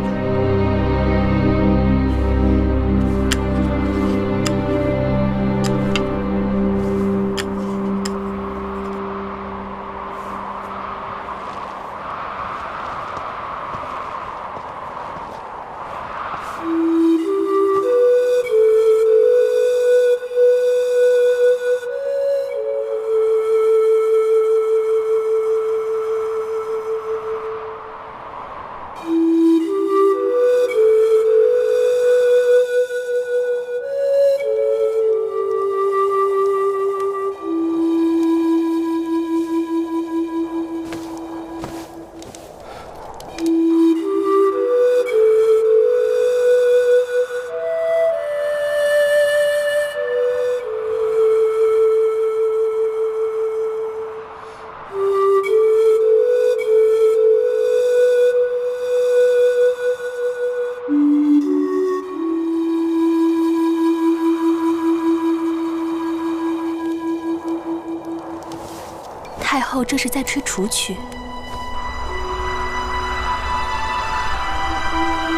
太后这是在吹楚曲。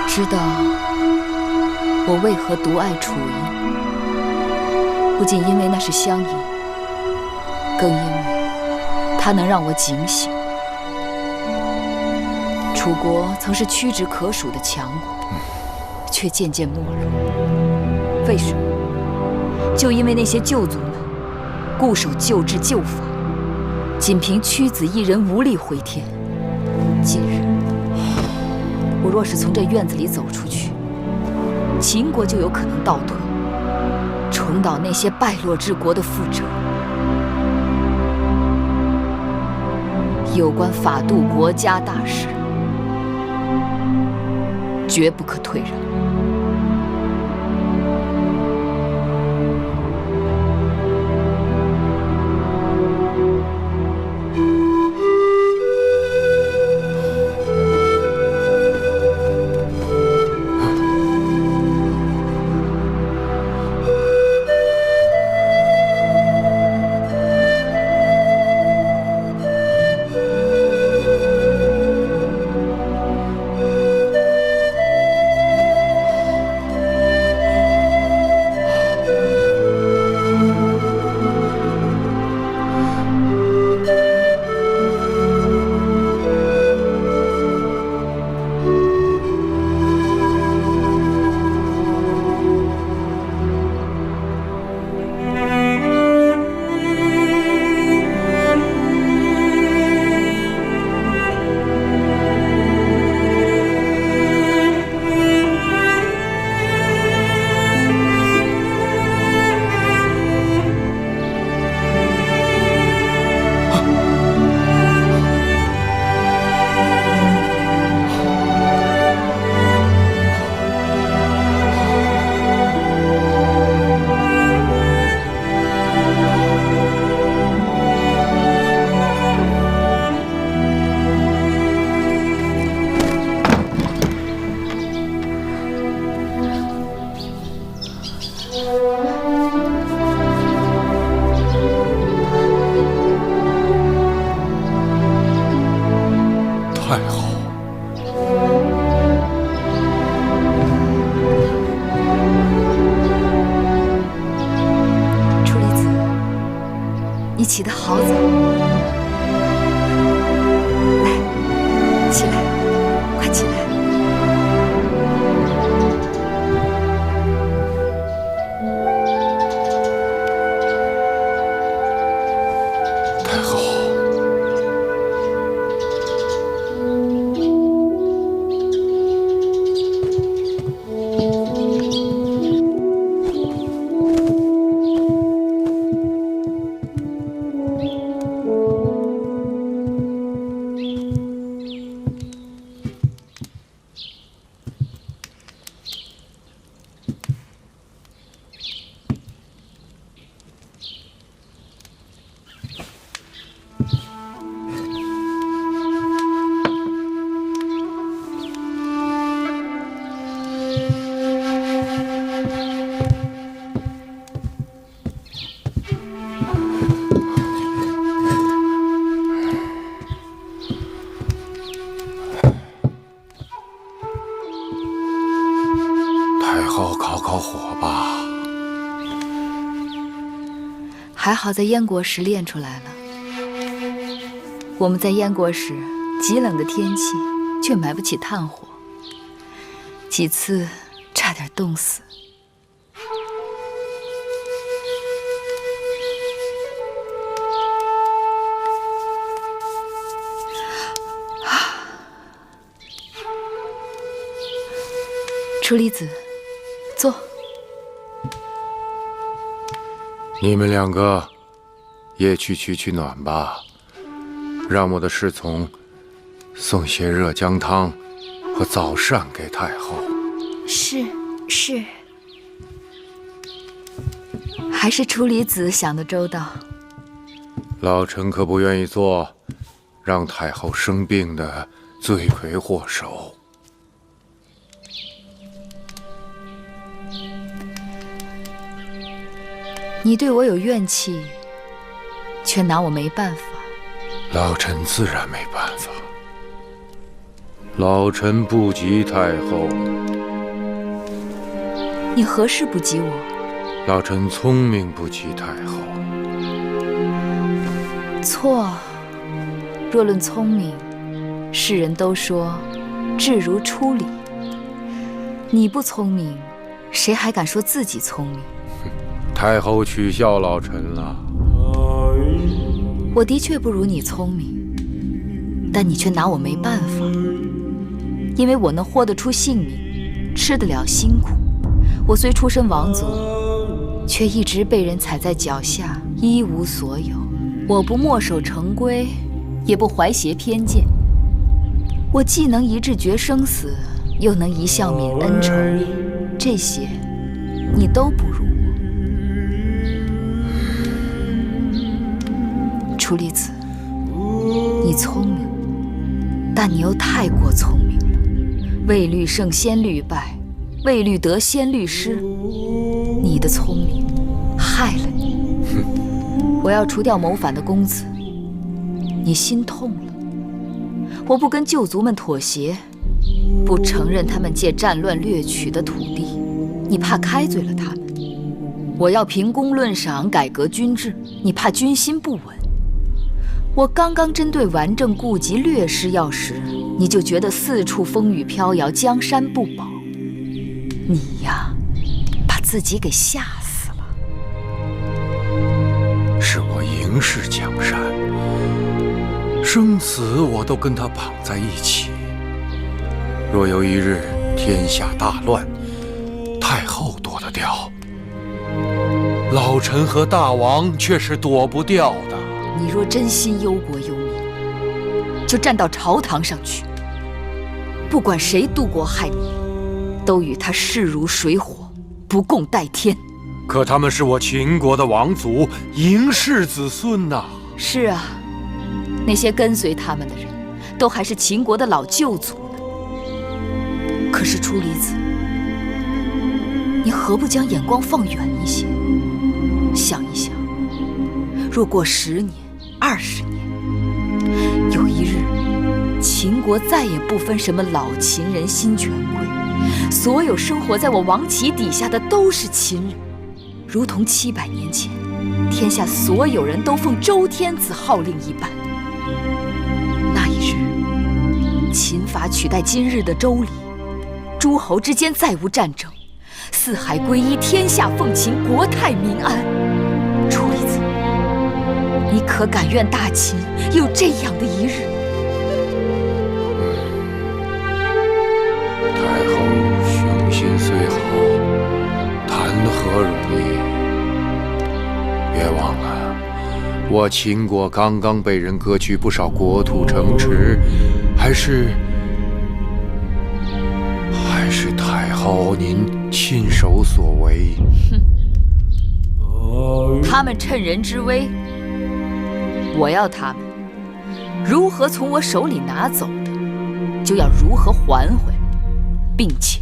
知道我为何独爱楚音，不仅因为那是乡音，更因为它能让我警醒。楚国曾是屈指可数的强国，却渐渐没落。为什么？就因为那些旧族们固守旧制旧法。 仅凭屈子一人无力回天。今日我若是从这院子里走出去，秦国就有可能倒退，重蹈那些败落之国的覆辙。有关法度国家大事，绝不可退让。 太好！楚离子，你起得好早。来，起来，快起来！太好！ 啊！还好在燕国时练出来了。我们在燕国时，极冷的天气却买不起炭火，几次差点冻死。楚离子，坐。你们两个也去取暖吧，让我的侍从送些热姜汤和早膳给太后。是。还是楚离子想得周到。老臣可不愿意做让太后生病的罪魁祸首。你对我有怨气，却拿我没办法。老臣自然没办法。老臣不及太后。你何事不及我？老臣聪明不及太后。错。若论聪明，世人都说智如初理。你不聪明，谁还敢说自己聪明？太后取笑老臣了。我的确不如你聪明，但你却拿我没办法，因为我能豁得出性命，吃得了辛苦。我虽出身王族，却一直被人踩在脚下，一无所有。我不墨守成规，也不怀挟偏见。我既能一掷决生死，又能一笑泯恩仇，这些你都不如。楚离子，你聪明，但你又太过聪明了。未虑胜先虑败，未虑得先虑失。你的聪明害了你。我要除掉谋反的公子，你心痛了。我不跟旧族们妥协，不承认他们借战乱掠取的土地，你怕开罪了他们。我要凭功论赏，改革军制，你怕军心不稳。我刚刚针对顽症痼疾略施药时，你就觉得四处风雨飘摇，江山不保。你呀，把自己给吓死了。是我赢视江山，生死我都跟他绑在一起。若有一日天下大乱，太后躲得掉，老臣和大王却是躲不掉的。你若真心忧国忧民，就站到朝堂上去，不管谁妒国害民，都与他势如水火，不共戴天。可他们是我秦国的王族，嬴氏子孙呐。是啊，那些跟随他们的人，都还是秦国的老旧族呢。可是楚离子，你何不将眼光放远一些，想一想，若过10年、20年，有一日，秦国再也不分什么老秦人、新权贵，所有生活在我王旗底下的都是秦人，如同700年前，天下所有人都奉周天子号令一般。那一日，秦法取代今日的周礼，诸侯之间再无战争，四海归一，天下奉秦，国泰民安。楚离子，你可敢愿大秦有这样的一日？太后雄心虽好，谈何容易？别忘了，我秦国刚刚被人割去不少国土城池，还是太后您亲手所为。他们趁人之危，我要他们如何从我手里拿走的，就要如何还回来，并且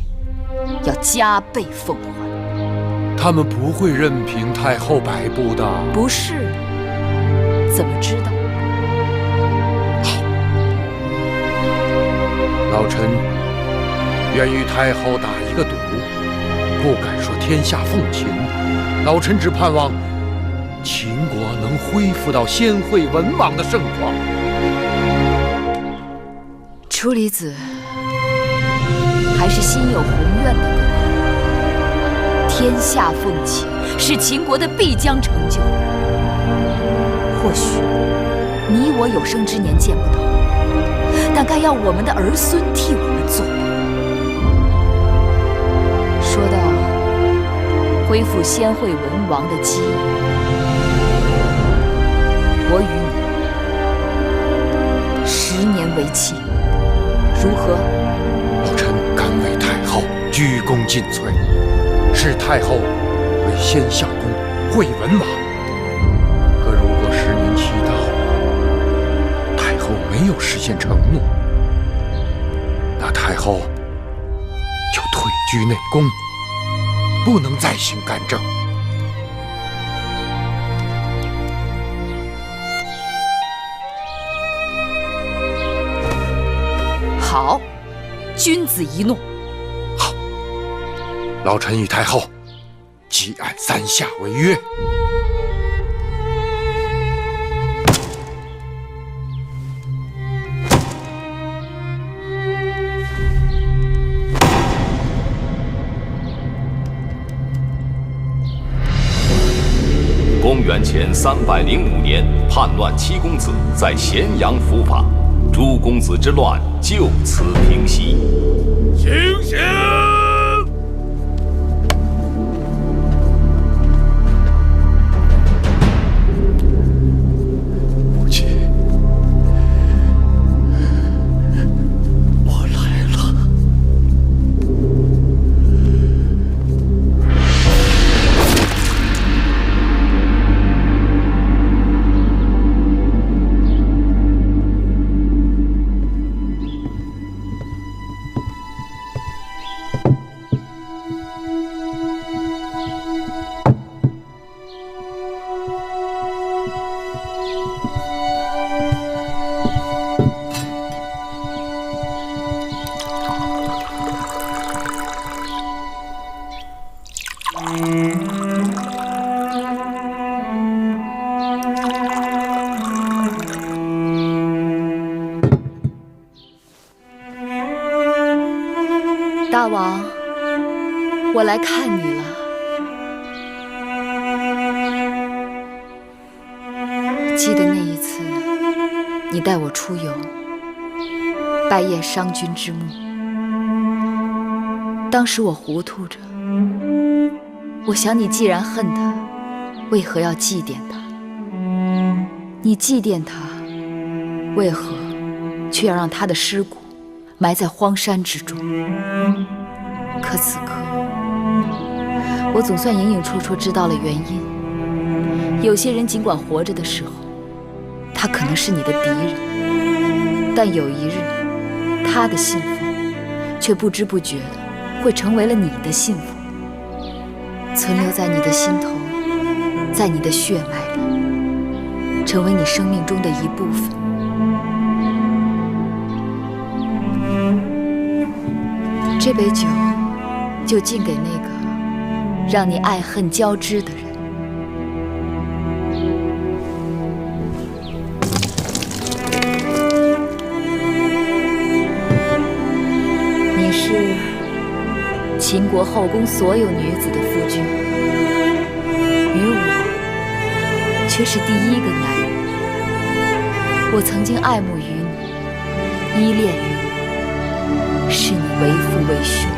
要加倍奉还。他们不会任凭太后摆布的。不是？怎么知道？好，老臣愿与太后打一个赌，不敢说天下奉秦，老臣只盼望秦国能恢复到先惠文王的盛况。楚离子还是心有宏愿的人，天下奉齐是秦国的必将成就。或许你我有生之年见不到，但该要我们的儿孙替我们做。说到恢复先惠文王的基业，我与你10年为期，如何？老臣敢为太后鞠躬尽瘁，视太后为先相公惠文王。可如果10年期到，太后没有实现承诺，那太后就退居内宫，不能再行干政。好，君子一诺。好，老臣与太后即按3下为约。公元前305年，叛乱七公子在咸阳伏法，诸公子之乱就此平息。醒醒！母亲，我来了。大王，我来看你了。记得那一次，你带我出游，拜谒商君之墓。当时我糊涂着，我想你既然恨他，为何要祭奠他？你祭奠他，为何却要让他的尸骨埋在荒山之中？可此刻，我总算隐隐绰绰知道了原因。有些人尽管活着的时候，他可能是你的敌人，但有一日，他的幸福却不知不觉的会成为了你的幸福，存留在你的心头，在你的血脉里，成为你生命中的一部分。这杯酒就敬给那个让你爱恨交织的人。你是秦国后宫所有女子的夫君，与我却是第一个男人。我曾经爱慕于你，依恋于你，视你为父为兄。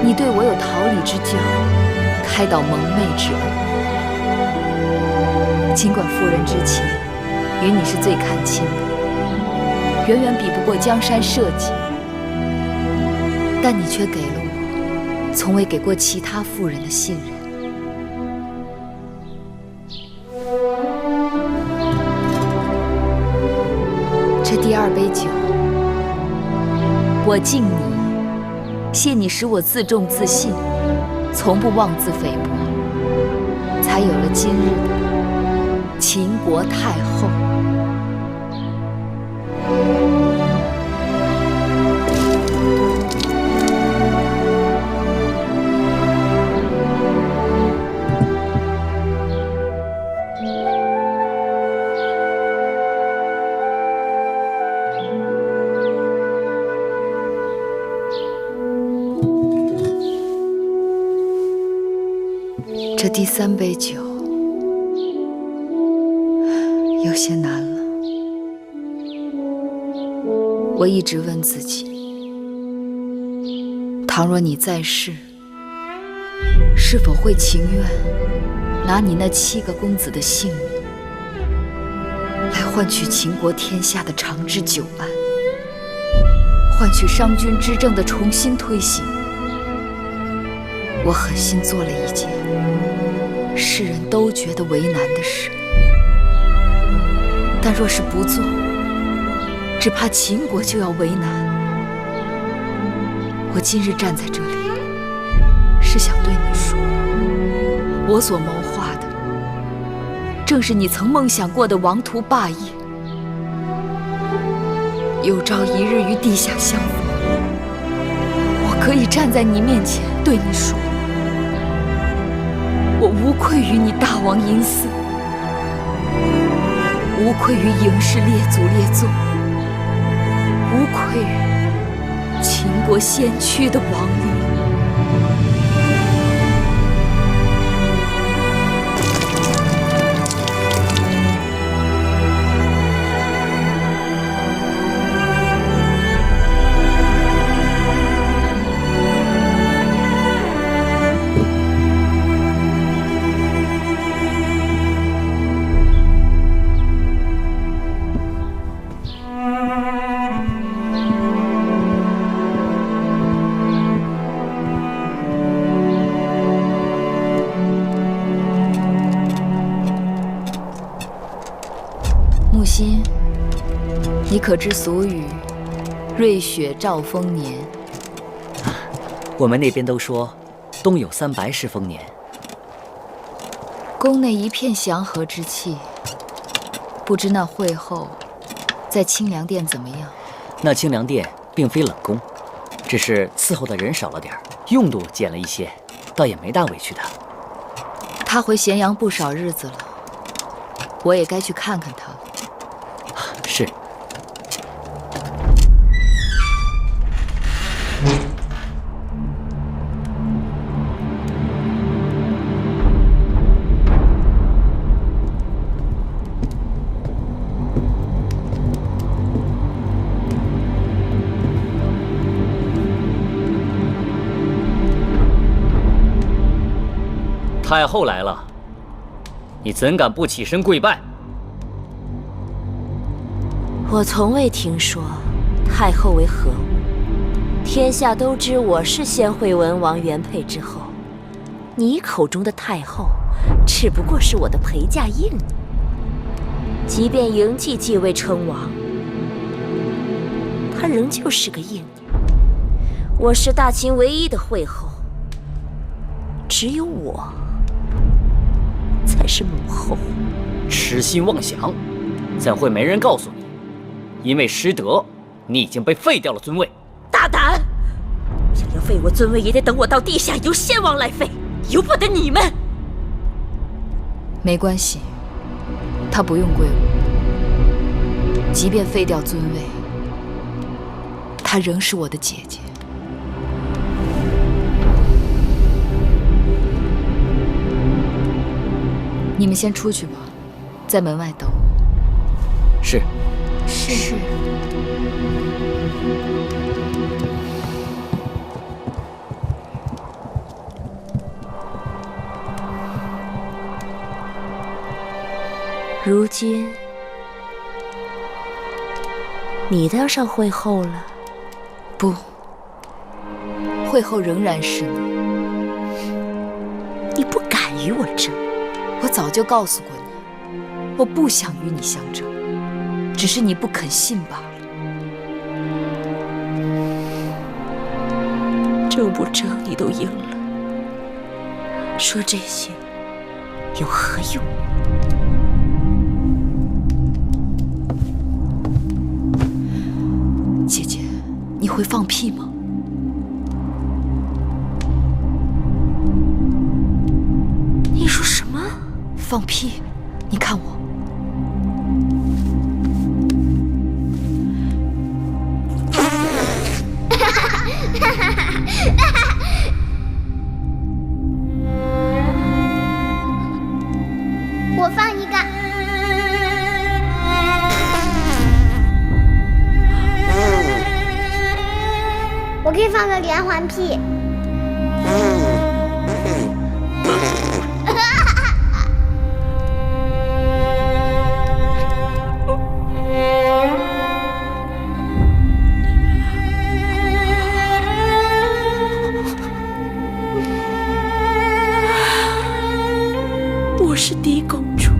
你对我有桃李之交，开导蒙昧之恩。尽管妇人之情与你是最看轻的，远远比不过江山社稷，但你却给了我从未给过其他妇人的信任。这第二杯酒，我敬你，谢你使我自重自信，从不妄自菲薄，才有了今日的秦国太后。这第3杯酒有些难了。我一直问自己，倘若你在世，是否会情愿拿你那7个公子的性命，来换取秦国天下的长治久安，换取商君之政的重新推行？我狠心做了一件世人都觉得为难的事，但若是不做，只怕秦国就要为难。我今日站在这里，是想对你说，我所谋划的，正是你曾梦想过的王图霸业。有朝一日与地下相逢，我可以站在你面前对你说，我无愧于你大王嬴驷，无愧于嬴氏列祖列宗，无愧于秦国先驱的王陵。木心，你可知俗语“瑞雪兆丰年”？我们那边都说冬有300是丰年。宫内一片祥和之气，不知那会后在清凉殿怎么样？那清凉殿并非冷宫，只是伺候的人少了点，用度减了一些，倒也没大委屈的。他回咸阳不少日子了，我也该去看看他了。是。太后来了，你怎敢不起身跪拜？我从未听说太后为何物，天下都知我是先惠文王原配之后，你口中的太后只不过是我的陪嫁应女。即便嬴稷继位称王，她仍旧是个应女。我是大秦唯一的惠后，只有我才是母后。痴心妄想，怎会没人告诉你？因为失德，你已经被废掉了尊位。大胆！想要废我尊位，也得等我到地下由先王来废，由不得你们。没关系，他不用跪我。即便废掉尊位，她仍是我的姐姐。你们先出去吧，在门外等我。是。是。如今，你当上惠后了？不，惠后仍然是你。你不敢与我争。我早就告诉过你，我不想与你相争。只是你不肯信罢了。争不争你都赢了，说这些有何用？姐姐，你会放屁吗？你说什么？放屁！你看我。里放个连环屁。我是狄公主，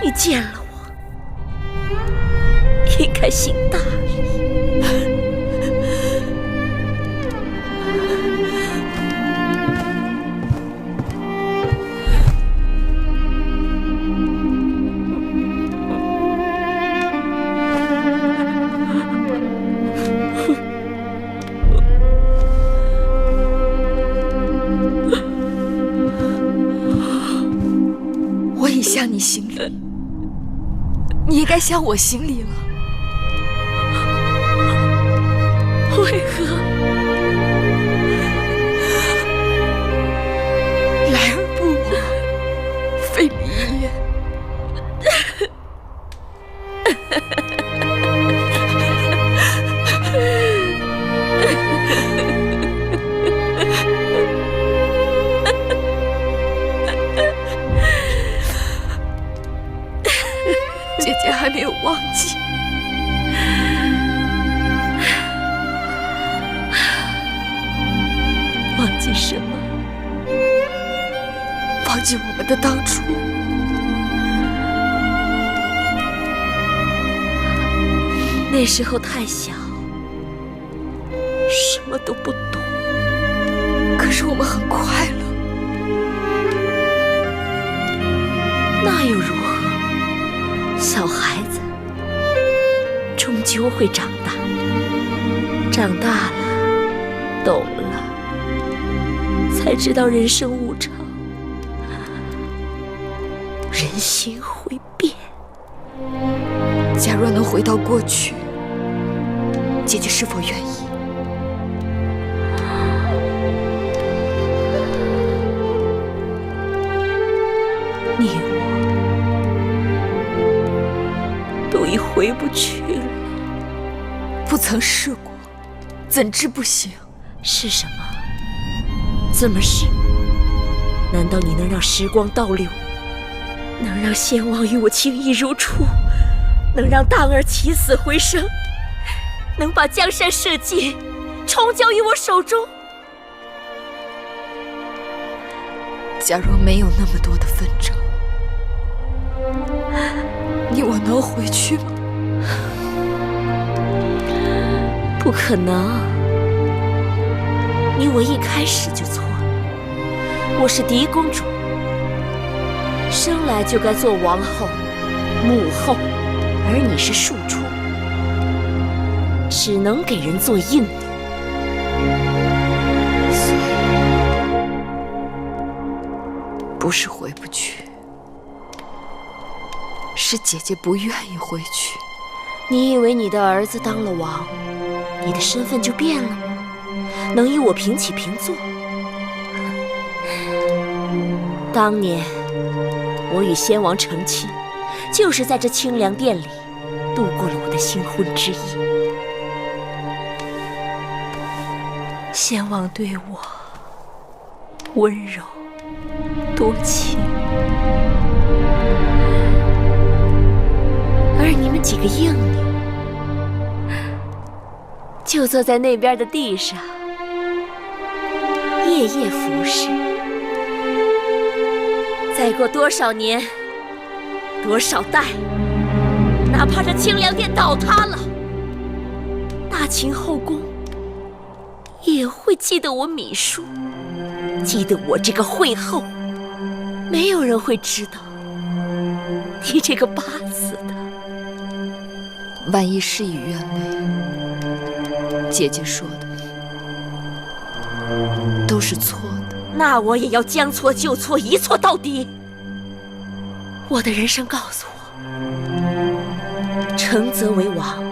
你见了我，应该行大礼。向你行礼，你也该向我行礼了。为何来而不往，非礼也。姐姐还没有忘记，忘记什么？忘记我们的当初。那时候太小，什么都不懂。可是我们很快乐。那又如何？小孩子终究会长大，长大了，懂了，才知道人生无常，人心会变。假若能回到过去，姐姐是否愿意？你我都已回不去了。不曾试过，怎知不行？是什么？怎么是？难道你能让时光倒流？能让先王与我情谊如初？能让荡儿起死回生？能把江山社稷重交于我手中？假若没有那么多的纷争，你我能回去吗？不可能，你我一开始就错了。我是狄公主，生来就该做王后、母后，而你是庶出，只能给人做应女。所以，不是回不去，是姐姐不愿意回去。你以为你的儿子当了王，你的身份就变了吗？能与我平起平坐？当年我与先王成亲，就是在这清凉殿里度过了我的新婚之夜。先王对我温柔多情，而你们几个应女就坐在那边的地上，夜夜服侍。再过多少年，多少代，哪怕这清凉殿倒塌了，大秦后宫也会记得我芈姝，记得我这个惠后。没有人会知道你这个八字的。万一事与愿违，姐姐说的都是错的。那我也要将错就错，一错到底。我的人生告诉我，成则为王，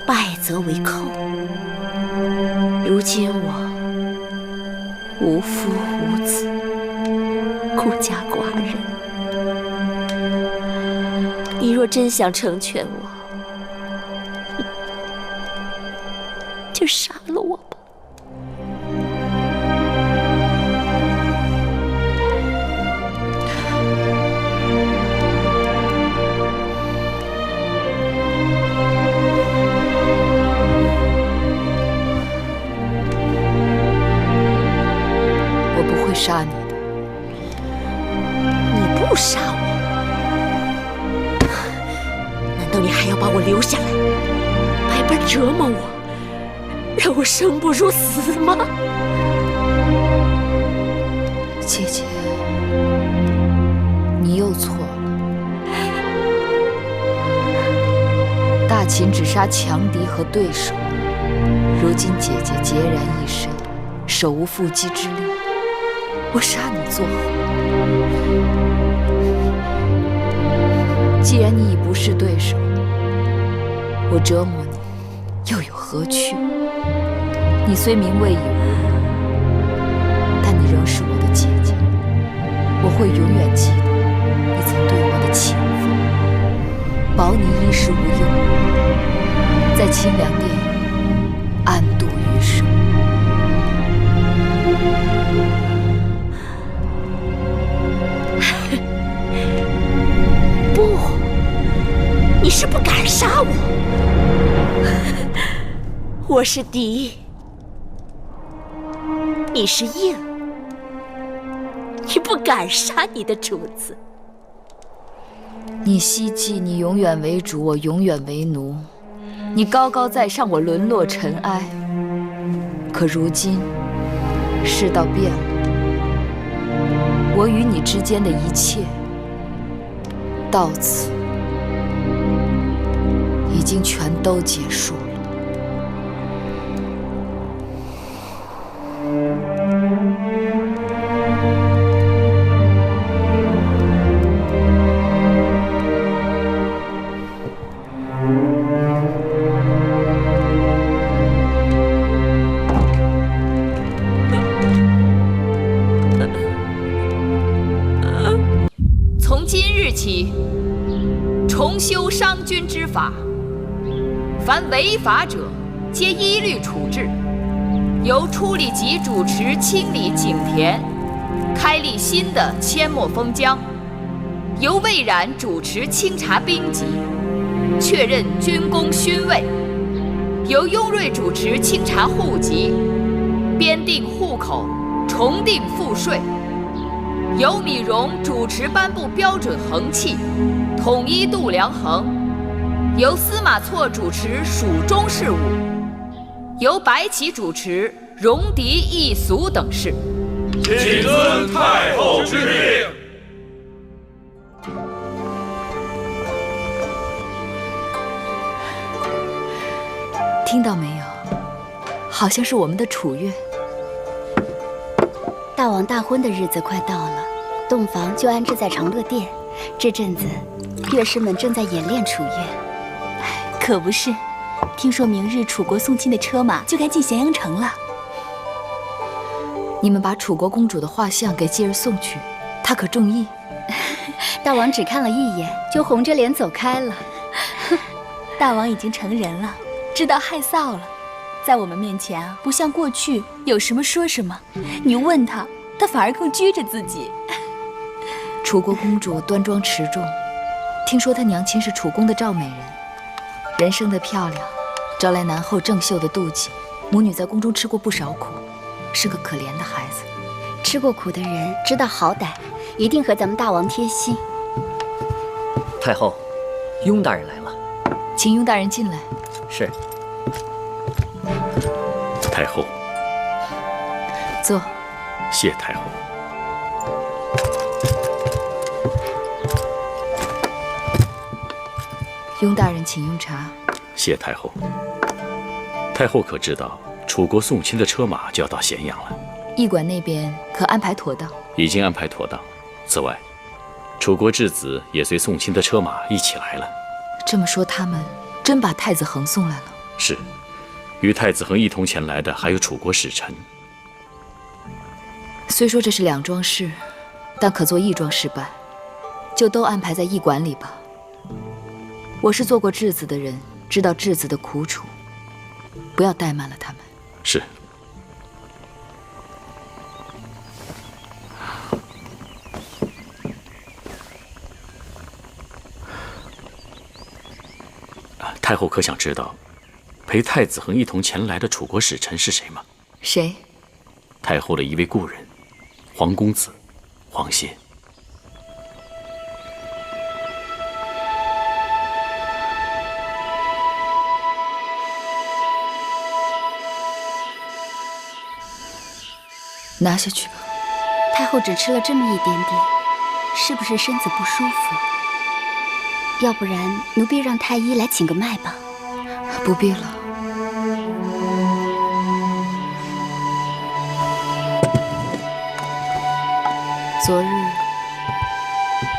败则为寇。如今我无夫无子，孤家寡人。你若真想成全我，就杀了我吧。我不会杀你的。你不杀我，难道你还要把我留下来，白白折磨我，让我生不如死吗？姐姐，你又错了。大秦只杀强敌和对手，如今姐姐孑然一身，手无缚鸡之力，我杀你作何？既然你已不是对手，我折磨你又有何趣？你虽名为友，但你仍是我的姐姐，我会永远记得你曾对我的情分，保你衣食无忧，在清凉殿安度余生。不，你是不敢杀我，我是敌，你是应，你不敢杀你的主子。你希冀你永远为主，我永远为奴；你高高在上，我沦落尘埃。可如今世道变了，我与你之间的一切到此已经全都结束了。从今日起，重修商君之法，凡违法者，皆一律处置。由初立吉主持清理井田，开立新的阡陌封疆；由魏冉主持清查兵籍，确认军功勋位；由雍瑞主持清查户籍，编定户口，重定赋税；由米荣主持颁布标准衡器，统一度量衡；由司马错主持蜀中事务；由白起主持戎狄异俗等事。谨遵太后之令。听到没有？好像是我们的楚乐。大王大婚的日子快到了，洞房就安置在长乐殿。这阵子，乐师们正在演练楚乐。可不是，听说明日楚国送亲的车马就该进咸阳城了。你们把楚国公主的画像给继儿送去，她可中意。大王只看了一眼，就红着脸走开了。大王已经成人了，知道害臊了，在我们面前啊，不像过去有什么说什么。你问他，他反而更拘着自己。楚国公主端庄持重，听说她娘亲是楚宫的赵美人，人生的漂亮，招来男后郑袖的妒忌。母女在宫中吃过不少苦，是个可怜的孩子。吃过苦的人知道好歹，一定和咱们大王贴心。太后，雍大人来了，请雍大人进来。是。太后，坐。谢太后。雍大人，请用茶。谢太后。太后可知道，楚国送亲的车马就要到咸阳了？驿馆那边可安排妥当？已经安排妥当。此外，楚国质子也随送亲的车马一起来了。这么说，他们真把太子恒送来了？是，与太子恒一同前来的还有楚国使臣。虽说这是两桩事，但可做一桩事办，就都安排在驿馆里吧。我是做过质子的人，知道质子的苦楚。不要怠慢了他们。是。太后可想知道，陪太子恒一同前来的楚国使臣是谁吗？谁？太后的一位故人，黄公子，黄歇。拿下去吧。太后只吃了这么一点点，是不是身子不舒服？要不然奴婢让太医来请个脉吧。不必了。昨日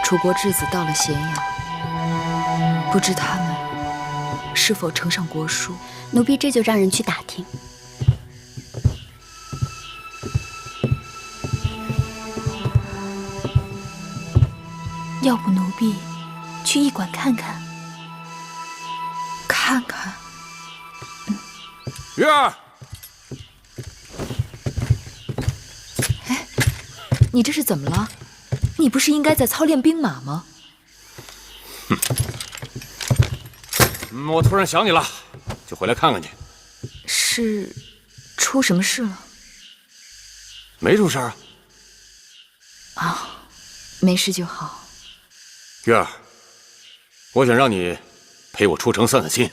楚国质子到了咸阳，不知他们是否呈上国书？奴婢这就让人去打听。要不奴婢去驿馆看看。看看。月儿，哎，你这是怎么了？你不是应该在操练兵马吗？我突然想你了，就回来看看你。是出什么事了？没出事啊。啊，没事就好。月儿，我想让你陪我出城散散心。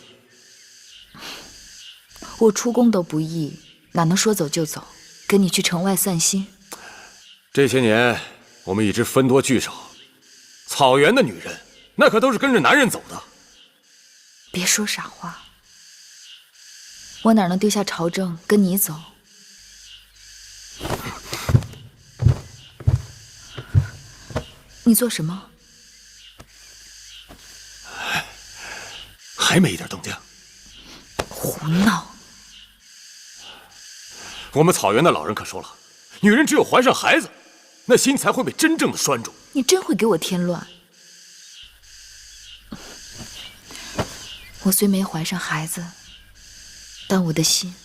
我出宫都不易，哪能说走就走？跟你去城外散心。这些年我们一直分多聚少，草原的女人那可都是跟着男人走的。别说傻话，我哪能丢下朝政跟你走？你做什么？还没一点动静。胡闹！我们草原的老人可说了，女人只有怀上孩子，那心才会被真正的拴住。你真会给我添乱！我虽没怀上孩子，但我的心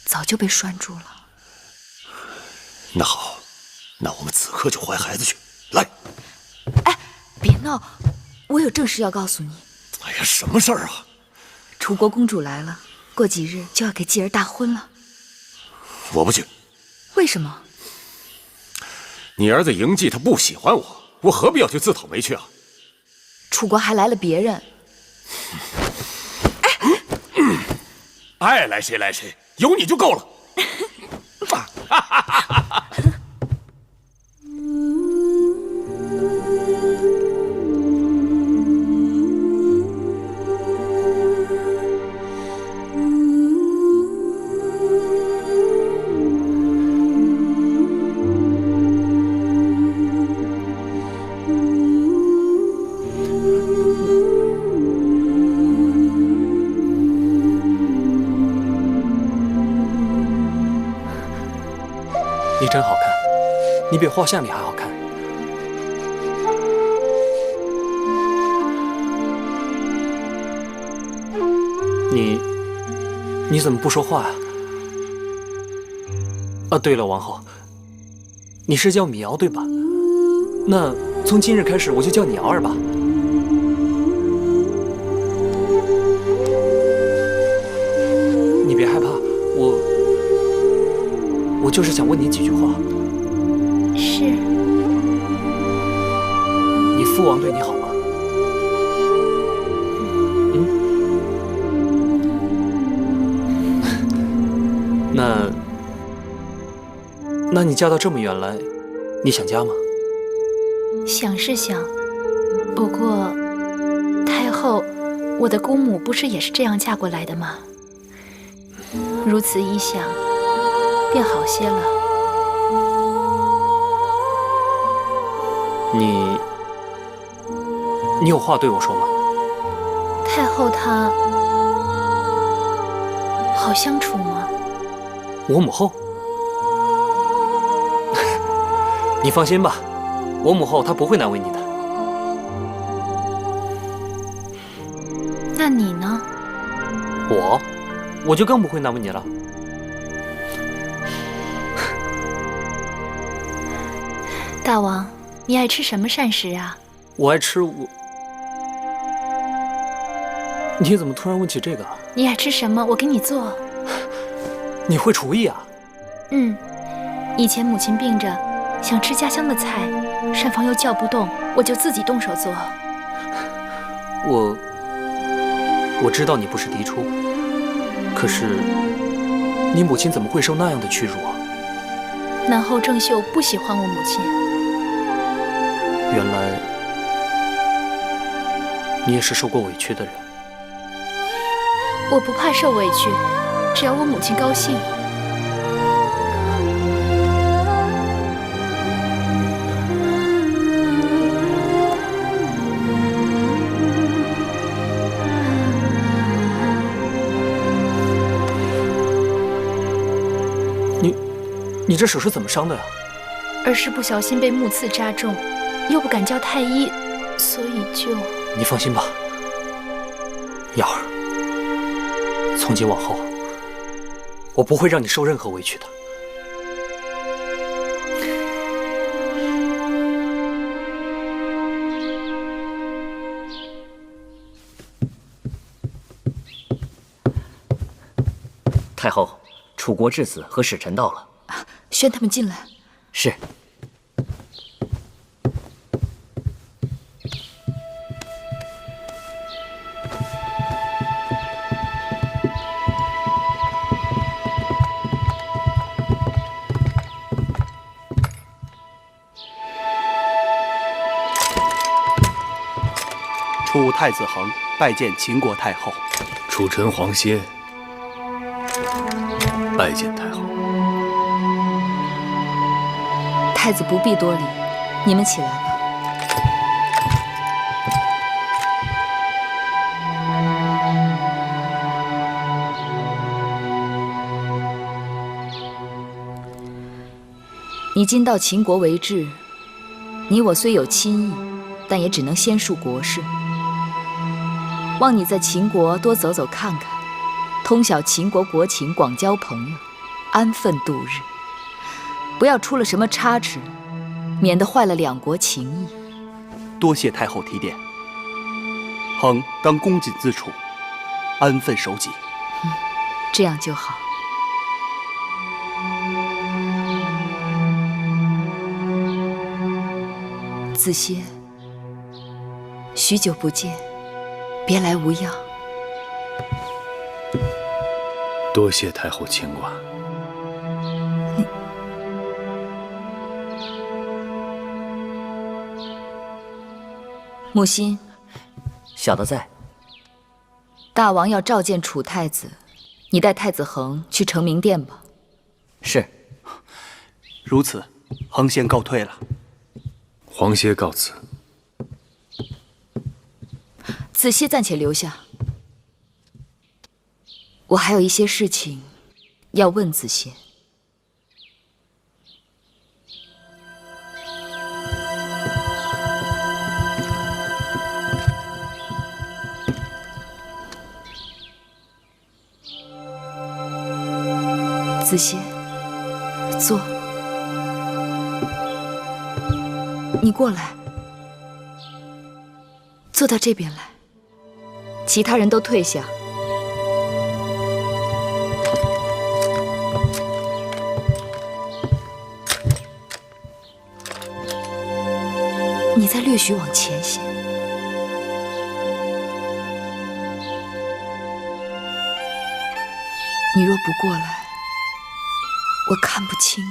早就被拴住了。那好，那我们此刻就怀孩子去。来！哎，别闹！我有正事要告诉你。哎呀，什么事儿啊？楚国公主来了，过几日就要给继儿大婚了。我不去。为什么？你儿子嬴稷他不喜欢我，我何必要去自讨没趣啊？楚国还来了别人。爱来谁来谁，有你就够了。你真好看，你比画像里还好看。你怎么不说话啊？啊，对了，王后，你是叫米瑶对吧？那从今日开始我就叫你瑶儿吧。你别害怕，我就是想问你几句话。是。你父王对你好吗？那你嫁到这么远来，你想家吗？想是想，不过太后，我的姑母不是也是这样嫁过来的吗？如此一想，便好些了。你有话对我说吗？太后她好相处吗？我母后？你放心吧，我母后她不会难为你的。那你呢？我就更不会难为你了。大王，你爱吃什么膳食啊？我爱吃你怎么突然问起这个？你爱吃什么，我给你做。你会厨艺啊？以前母亲病着，想吃家乡的菜，膳房又叫不动，我就自己动手做。我知道你不是嫡出，可是你母亲怎么会受那样的屈辱啊？南后郑秀不喜欢我母亲。原来你也是受过委屈的人。我不怕受委屈，只要我母亲高兴。你这手是怎么伤的呀？儿时不小心被木刺扎中，又不敢叫太医，所以就……你放心吧，瑶儿，从今往后，我不会让你受任何委屈的。太后，楚国质子和使臣到了。宣他们进来。是。楚太子恒拜见秦国太后。楚臣黄歇拜见太后。太子不必多礼，你们起来吧。你今到秦国为质，你我虽有亲义，但也只能先述国事。望你在秦国多走走看看，通晓秦国国情，广交朋友，安分度日。不要出了什么差池，免得坏了两国情谊。多谢太后提点，恒当恭谨自处，安分守己。这样就好。子歇，许久不见，别来无恙。多谢太后牵挂。母亲，小的在。大王要召见楚太子，你带太子恒去承明殿吧。是。如此，恒先告退了。黄歇告辞。子歇暂且留下，我还有一些事情要问子歇。子歇，坐。你过来，坐到这边来。其他人都退下。你再略许往前些。你若不过来，我看不清你。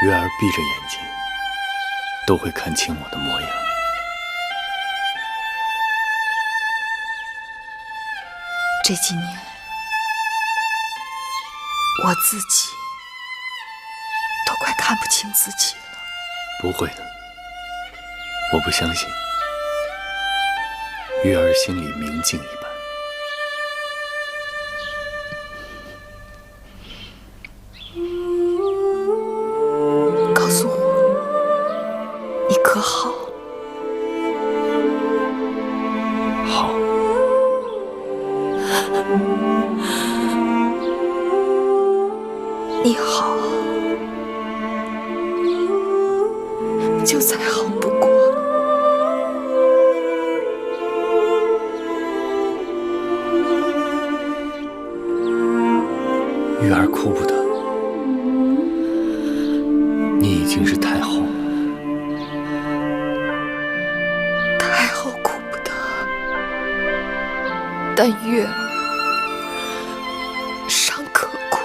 月儿闭着眼睛，都会看清我的模样。这几年，我自己都快看不清自己了。不会的，我不相信。月儿心里明镜一般。告诉我，你可好？好。就再好不过。玉儿哭不得，你已经是太后了。太后哭不得，但月儿尚可哭。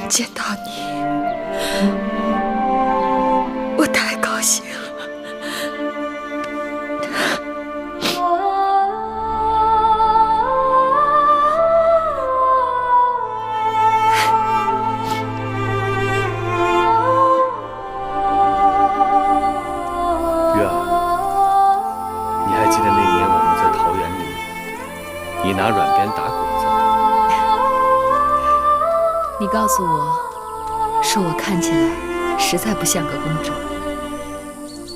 见到你，我太高兴了。月儿，你还记得那年我们在桃园里，你拿软鞭打狗子？你告诉我，说我看起来实在不像个公主。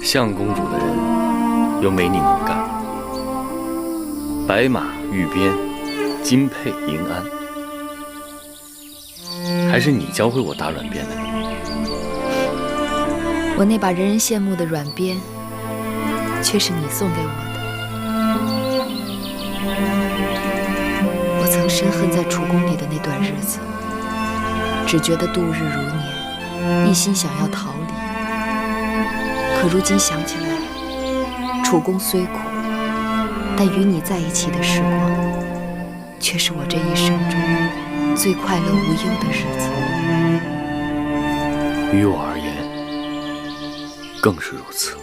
像公主的人，又没你能干。白马玉鞭，金佩银鞍，还是你教会我打软鞭的呢？我那把人人羡慕的软鞭，却是你送给我的。我曾深恨在楚宫里的那段日子，只觉得度日如年，一心想要逃离。可如今想起来，楚宫虽苦，但与你在一起的时光，却是我这一生中最快乐无忧的日子。于我而言，更是如此。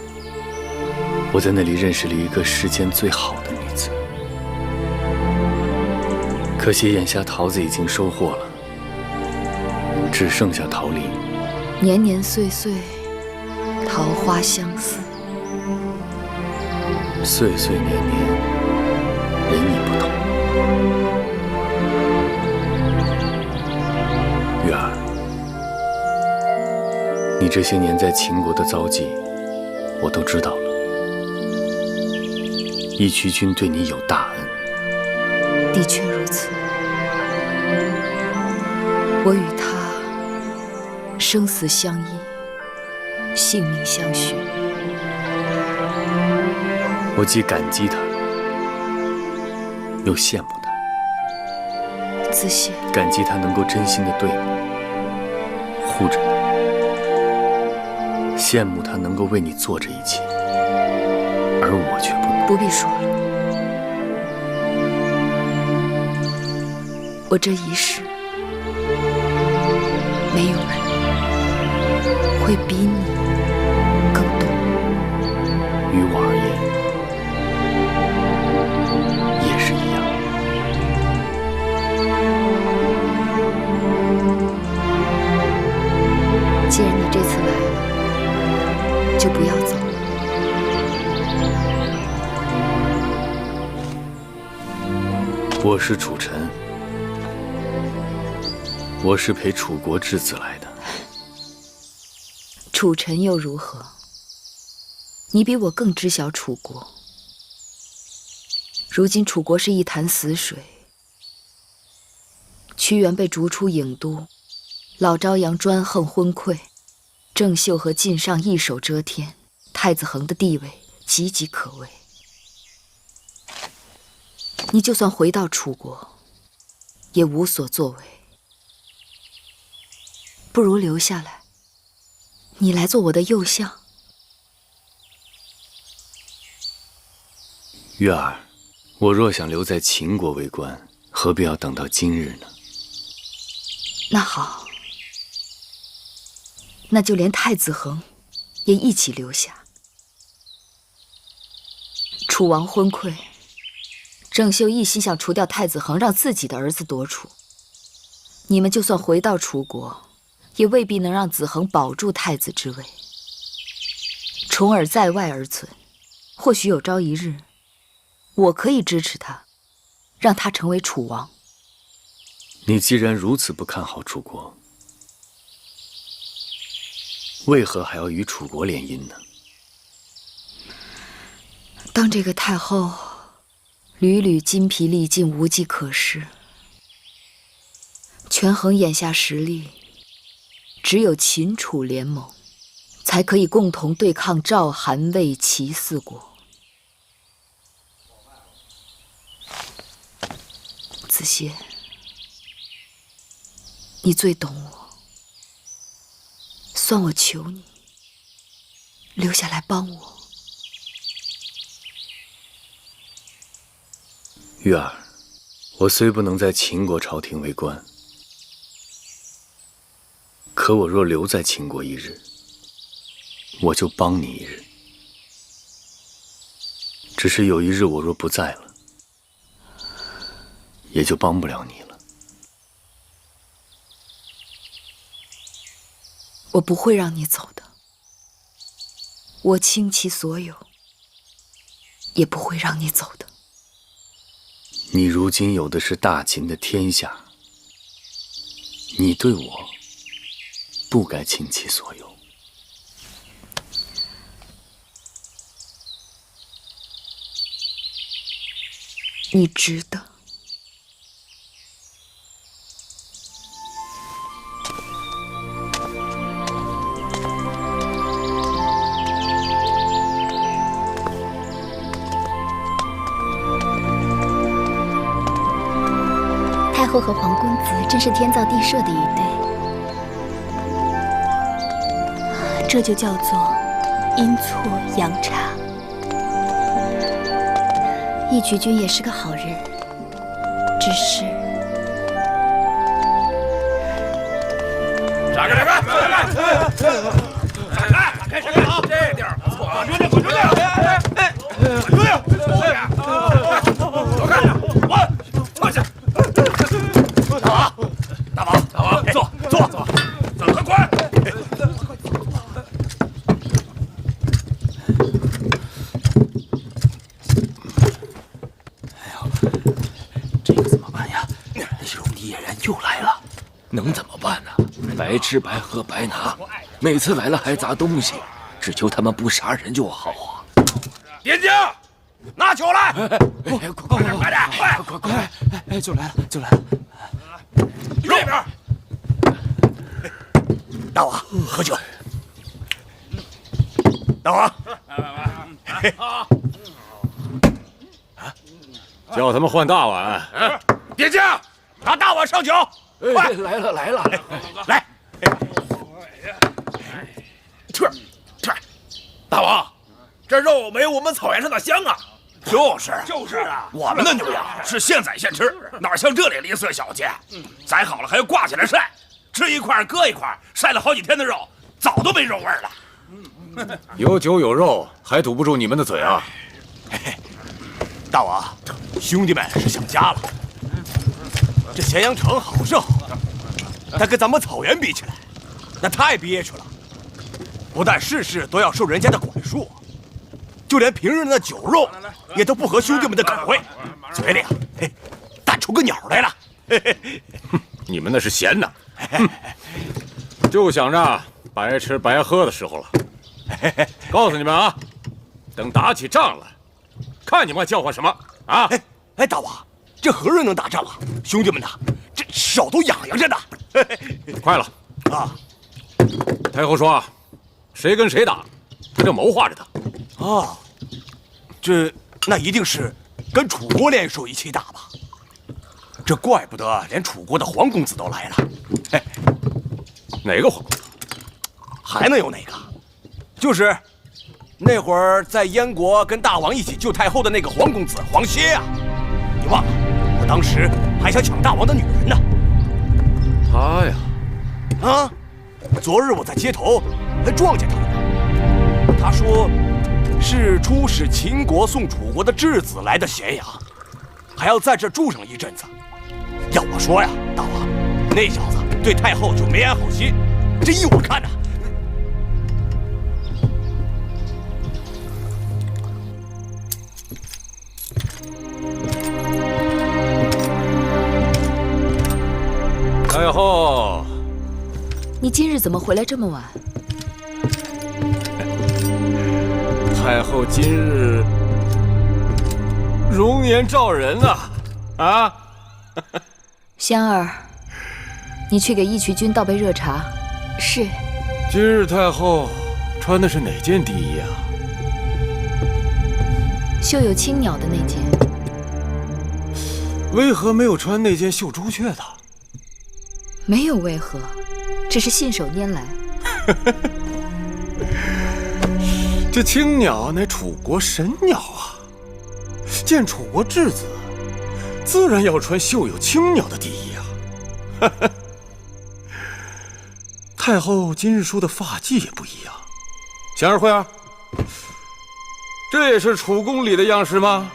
我在那里认识了一个世间最好的女子，可惜眼下桃子已经收获了，只剩下桃林。年年岁岁，桃花相似。岁岁年年，人已不同。月儿，你这些年在秦国的遭际，我都知道了。义渠君对你有大恩，的确如此。我与他生死相依，性命相许。我既感激他，又羡慕他。子谢，感激他能够真心的对你，护着你；羡慕他能够为你做这一切，而我却不能。不必说了，我这一世没有人会比你更懂我。于我而言，也是一样。既然你这次来了，就不要走了。我是楚臣，我是陪楚国之子来的。楚臣又如何？你比我更知晓楚国。如今楚国是一潭死水，屈原被逐出郢都，老朝阳专横昏聩，郑袖和晋上一手遮天，太子恒的地位岌岌可危。你就算回到楚国，也无所作为，不如留下来，你来做我的右相。月儿，我若想留在秦国为官，何必要等到今日呢？那好，那就连太子恒也一起留下。楚王昏聩，郑袖一心想除掉太子恒，让自己的儿子夺楚。你们就算回到楚国，也未必能让子恒保住太子之位。重耳在外而存，或许有朝一日，我可以支持他，让他成为楚王。你既然如此不看好楚国，为何还要与楚国联姻呢？当这个太后屡屡筋疲力尽，无计可施，权衡眼下实力，只有秦楚联盟，才可以共同对抗赵、韩、魏、齐4国。子歇，你最懂我，算我求你留下来帮我。玉儿，我虽不能在秦国朝廷为官，可我若留在秦国一日，我就帮你一日。只是有一日我若不在了，也就帮不了你了。我不会让你走的，我倾其所有，也不会让你走的。你如今有的是大秦的天下，你对我不该倾其所有。你值得。太后和黄公子真是天造地设的一对，这就叫做阴错阳差。义渠君也是个好人，只是……闪开！开！这地儿不错啊！滚出去！我看着，我坐下。大王，坐，走得快！这个怎么办呀？戎狄野人又来了，能怎么办呢？白吃白喝白拿，每次来了还砸东西，只求他们不杀人就好啊！点睛，拿酒来！快点！哎，就来了！这边，大王喝酒。大王，叫他们换大碗。点睛，拿大碗上酒。快，来了！来，吃！大王，这肉没有我们草原上的香啊！就是啊，我们的牛羊是现宰现吃，哪像这里吝啬小节？宰好了还要挂起来晒，吃一块搁一块，晒了好几天的肉，早都没肉味了。有酒有肉，还堵不住你们的嘴啊！大王，兄弟们是想家了。这咸阳城好是好，但跟咱们草原比起来，那太憋屈了。不但事事都要受人家的管束，就连平日的酒肉也都不合兄弟们的口味，嘴里淡出个鸟来了。你们那是闲的，就想着白吃白喝的时候了。告诉你们啊，等打起仗来，看你们叫唤什么啊！大王，这何人能打仗啊？兄弟们呐，这手都痒痒着呢。快了啊！太后说，谁跟谁打，他就谋划着他。啊，那一定是跟楚国联手一起打吧？这怪不得连楚国的黄公子都来了。哪个黄公子？还能有哪个？就是那会儿在燕国跟大王一起救太后的那个黄公子黄歇啊！你忘了？我当时还想抢大王的女人呢。他呀，啊！昨日我在街头还撞见他了。他说是出使秦国送楚国的质子来的咸阳，还要在这住上一阵子。要我说呀，大王，那小子对太后就没安好心。这依我看呐，太后，你今日怎么回来这么晚？后今日容颜照人啊！香儿，你去给义渠君倒杯热茶。是。今日太后穿的是哪件地衣啊？绣有青鸟的那件。为何没有穿那件绣朱雀的？没有为何，只是信手拈来。这青鸟乃楚国神鸟啊！见楚国质子，自然要穿绣有青鸟的地衣啊！太后今日梳的发髻也不一样。祥儿、慧儿，这也是楚宫里的样式吗？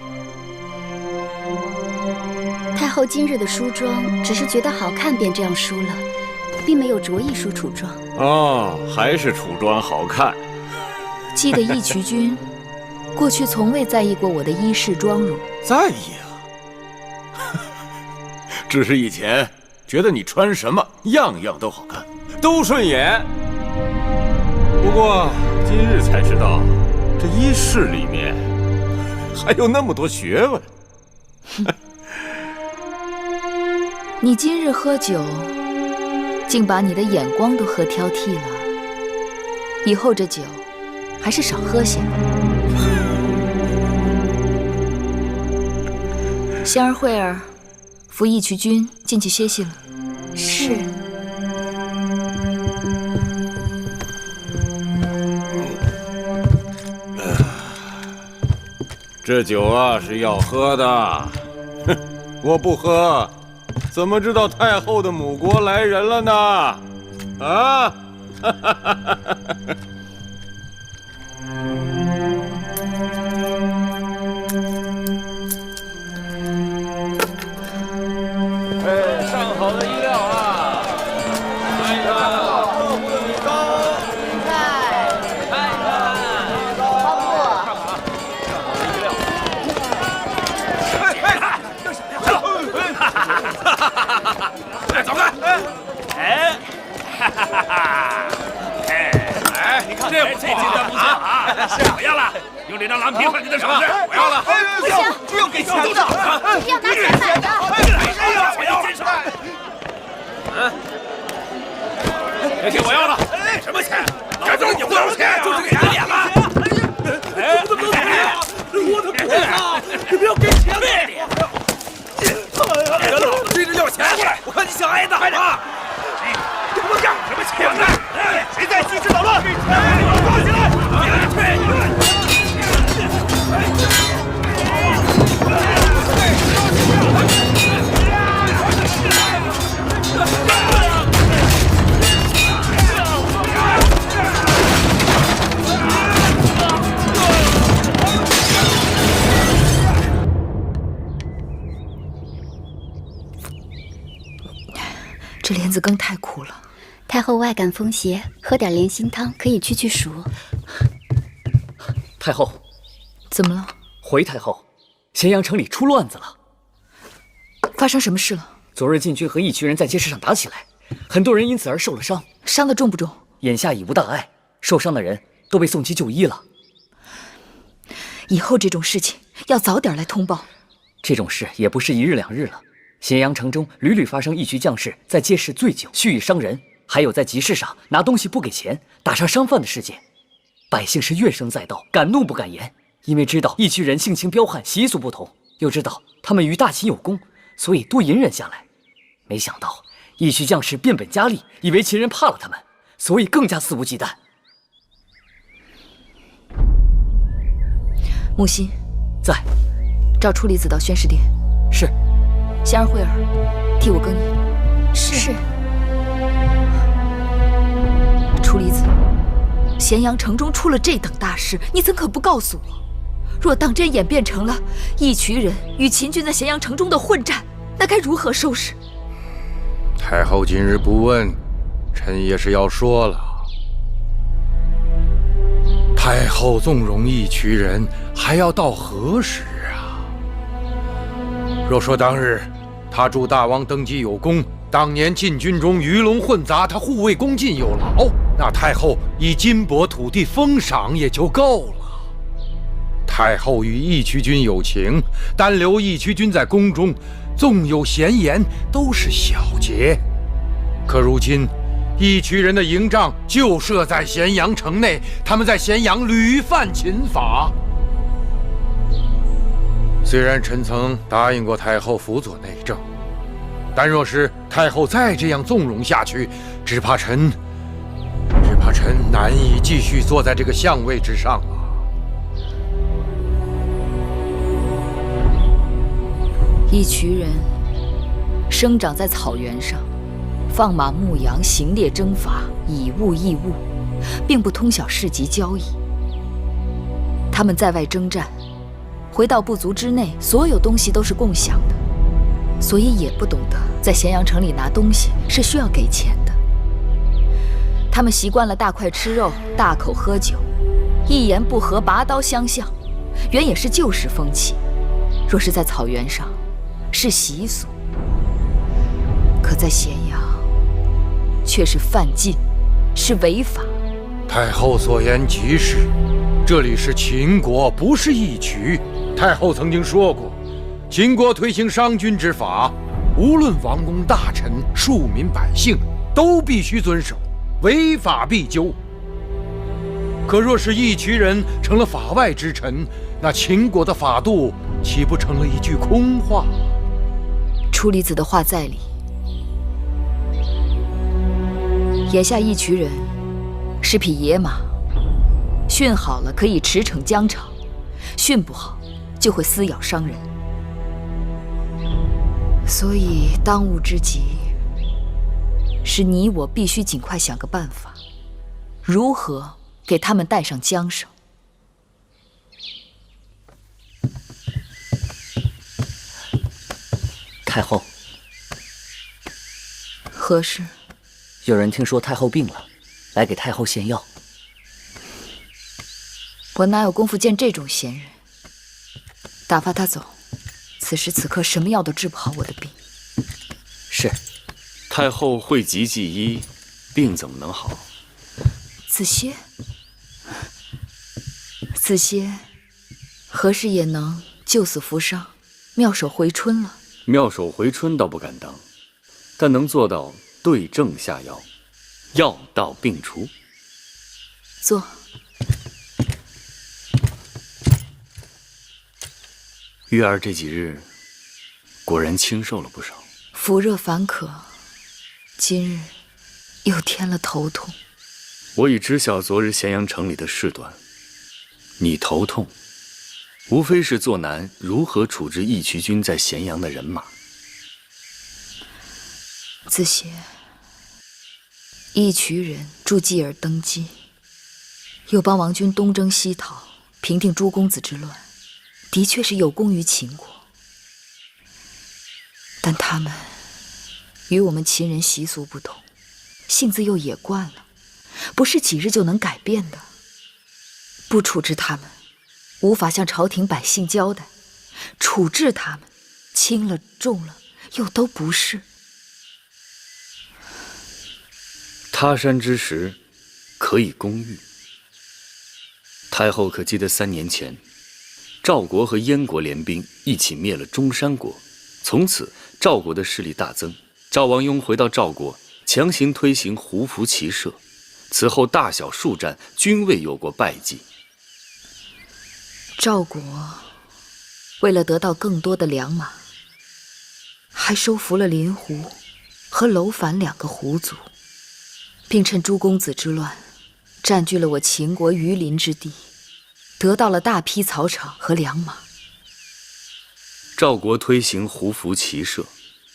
太后今日的梳妆，只是觉得好看便这样梳了，并没有着意梳楚妆。哦，还是楚妆好看。记得义渠君过去从未在意过我的衣饰妆容。在意啊，只是以前觉得你穿什么样样都好看，都顺眼。不过今日才知道，这衣饰里面还有那么多学问。你今日喝酒，竟把你的眼光都喝挑剔了。以后这酒还是少喝些。香儿、慧儿，扶义渠君进去歇息了。是。这酒啊是要喝的，我不喝，怎么知道太后的母国来人了呢？啊！上好的衣料啊！看一看，客户的米糕，菜，看一看，花布，上好的衣料。干什么呀？哎，走开！哎，哎，你看这金的不错啊！是我要了，用这张蓝皮换你的首饰，我要了。不行，不用给钱的，一定要拿钱买的。我要了。别听我要了，什么钱？赶走你不要钱，就是给打脸了。哎，我的哥呀！我的脖子，你不要给钱了！别老子追着要钱，我看你想挨打吧！你他妈要什么钱呢？谁在兴师捣乱？抓起来！这莲子羹太苦了。太后外感风邪，喝点莲心汤可以去暑。太后，怎么了？回太后，咸阳城里出乱子了。发生什么事了？昨日禁军和义渠人在街市上打起来，很多人因此而受了伤。伤得重不重？眼下已无大碍，受伤的人都被送去就医了。以后这种事情要早点来通报。这种事也不是一日两日了。咸阳城中屡屡发生义渠将士在街市醉酒蓄意伤人，还有在集市上拿东西不给钱打伤商贩的事件。百姓是怨声载道，敢怒不敢言，因为知道义渠人性情彪悍，习俗不同，又知道他们与大秦有功，所以多隐忍下来。没想到义渠将士变本加厉，以为秦人怕了他们，所以更加肆无忌惮。木心在，召处离子到宣誓殿。是。香儿、慧儿，替我更衣。是。处离子，咸阳城中出了这等大事，你怎可不告诉我？若当真演变成了义渠人与秦军在咸阳城中的混战，那该如何收拾？太后今日不问，臣也是要说了。太后纵容义渠人，还要到何时啊？若说当日他助大王登基有功，当年禁军中鱼龙混杂，他护卫恭进有劳，那太后以金帛土地封赏也就够了。太后与义渠君有情，单留义渠君在宫中，纵有闲言，都是小节。可如今，义渠人的营帐就设在咸阳城内，他们在咸阳屡犯秦法。虽然臣曾答应过太后辅佐内政，但若是太后再这样纵容下去，只怕臣难以继续坐在这个相位之上啊。义渠人生长在草原上，放马牧羊，行猎征伐，以物易物，并不通晓市集交易。他们在外征战，回到部族之内，所有东西都是共享的，所以也不懂得在咸阳城里拿东西是需要给钱的。他们习惯了大块吃肉，大口喝酒，一言不合拔刀相向，原也是旧时风气。若是在草原上，是习俗；可在咸阳，却是犯禁，是违法。太后所言极是，这里是秦国，不是义渠。太后曾经说过，秦国推行商君之法，无论王公大臣、庶民百姓，都必须遵守，违法必究。可若是义渠人成了法外之臣，那秦国的法度岂不成了一句空话？处理子的话在理。眼下义渠人是匹野马，驯好了可以驰骋疆场，驯不好就会撕咬伤人。所以当务之急是你我必须尽快想个办法，如何给他们带上缰绳。太后，何事？有人听说太后病了，来给太后献药。我哪有功夫见这种闲人？打发他走。此时此刻，什么药都治不好我的病。是。太后讳疾忌医，病怎么能好？子歇，子歇，何时也能救死扶伤，妙手回春了？妙手回春倒不敢当，但能做到对症下药，药到病除。坐。月儿这几日果然清瘦了不少。腹热烦渴，今日又添了头痛。我已知晓昨日咸阳城里的事端，你头痛，无非是做难如何处置义渠君在咸阳的人马。子歇，义渠人助继而登基，又帮王军东征西讨，平定诸公子之乱，的确是有功于秦国。但他们与我们秦人习俗不同，性子又野惯了，不是几日就能改变的。不处置他们，无法向朝廷百姓交代；处置他们，轻了重了又都不是。他山之石，可以攻玉。太后可记得3年前，赵国和燕国联兵一起灭了中山国，从此赵国的势力大增。赵王雍回到赵国，强行推行胡服骑射，此后大小数战均未有过败绩。赵国为了得到更多的良马，还收服了林胡和楼烦2个胡族，并趁诸公子之乱占据了我秦国榆林之地，得到了大批草场和良马。赵国推行胡服骑射，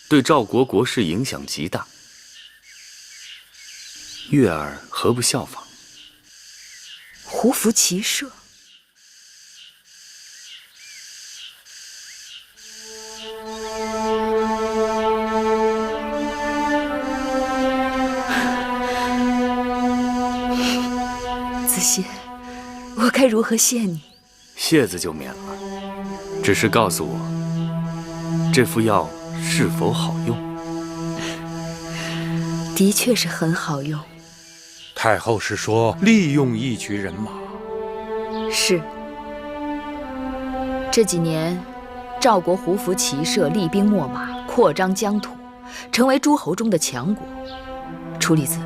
对赵国国势影响极大。月儿何不效仿？胡服骑射？子歇，我该如何谢你？谢字就免了，只是告诉我，这副药是否好用？的确是很好用。太后是说利用义渠人马？是。这几年，赵国胡服骑射，厉兵秣马，扩张疆土，成为诸侯中的强国。楚离子，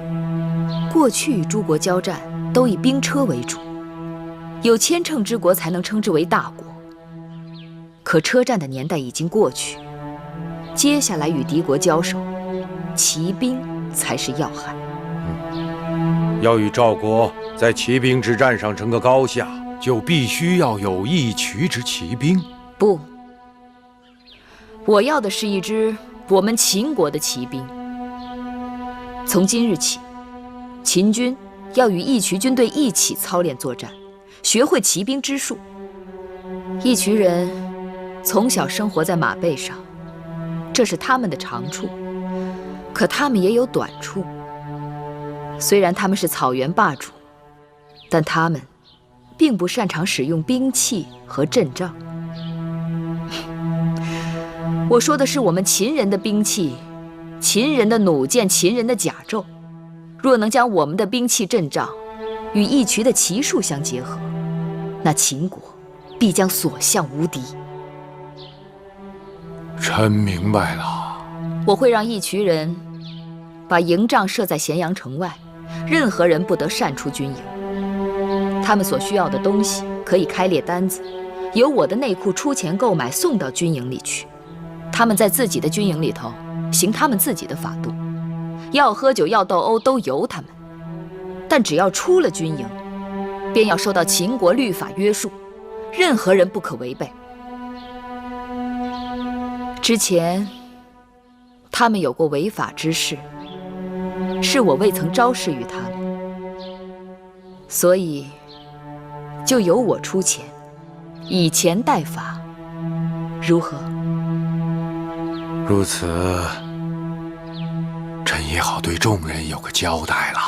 过去与诸国交战都以兵车为主，有千乘之国才能称之为大国。可车战的年代已经过去，接下来与敌国交手，骑兵才是要害。要与赵国在骑兵之战上争个高下，就必须要有义渠之骑兵。不，我要的是一支我们秦国的骑兵。从今日起，秦军要与义渠军队一起操练作战，学会骑兵之术。义渠人从小生活在马背上，这是他们的长处，可他们也有短处。虽然他们是草原霸主，但他们并不擅长使用兵器和阵仗。我说的是我们秦人的兵器，秦人的弩箭，秦人的甲胄。若能将我们的兵器阵仗与义渠的骑术相结合，那秦国必将所向无敌。臣明白了。我会让义渠人把营帐设在咸阳城外，任何人不得擅出军营。他们所需要的东西可以开列单子，由我的内库出钱购买，送到军营里去。他们在自己的军营里头行他们自己的法度，要喝酒要斗殴都由他们，但只要出了军营，便要受到秦国律法约束，任何人不可违背。之前他们有过违法之事，是我未曾昭示于他们，所以就由我出钱，以钱代罚，如何？如此，臣也好对众人有个交代了。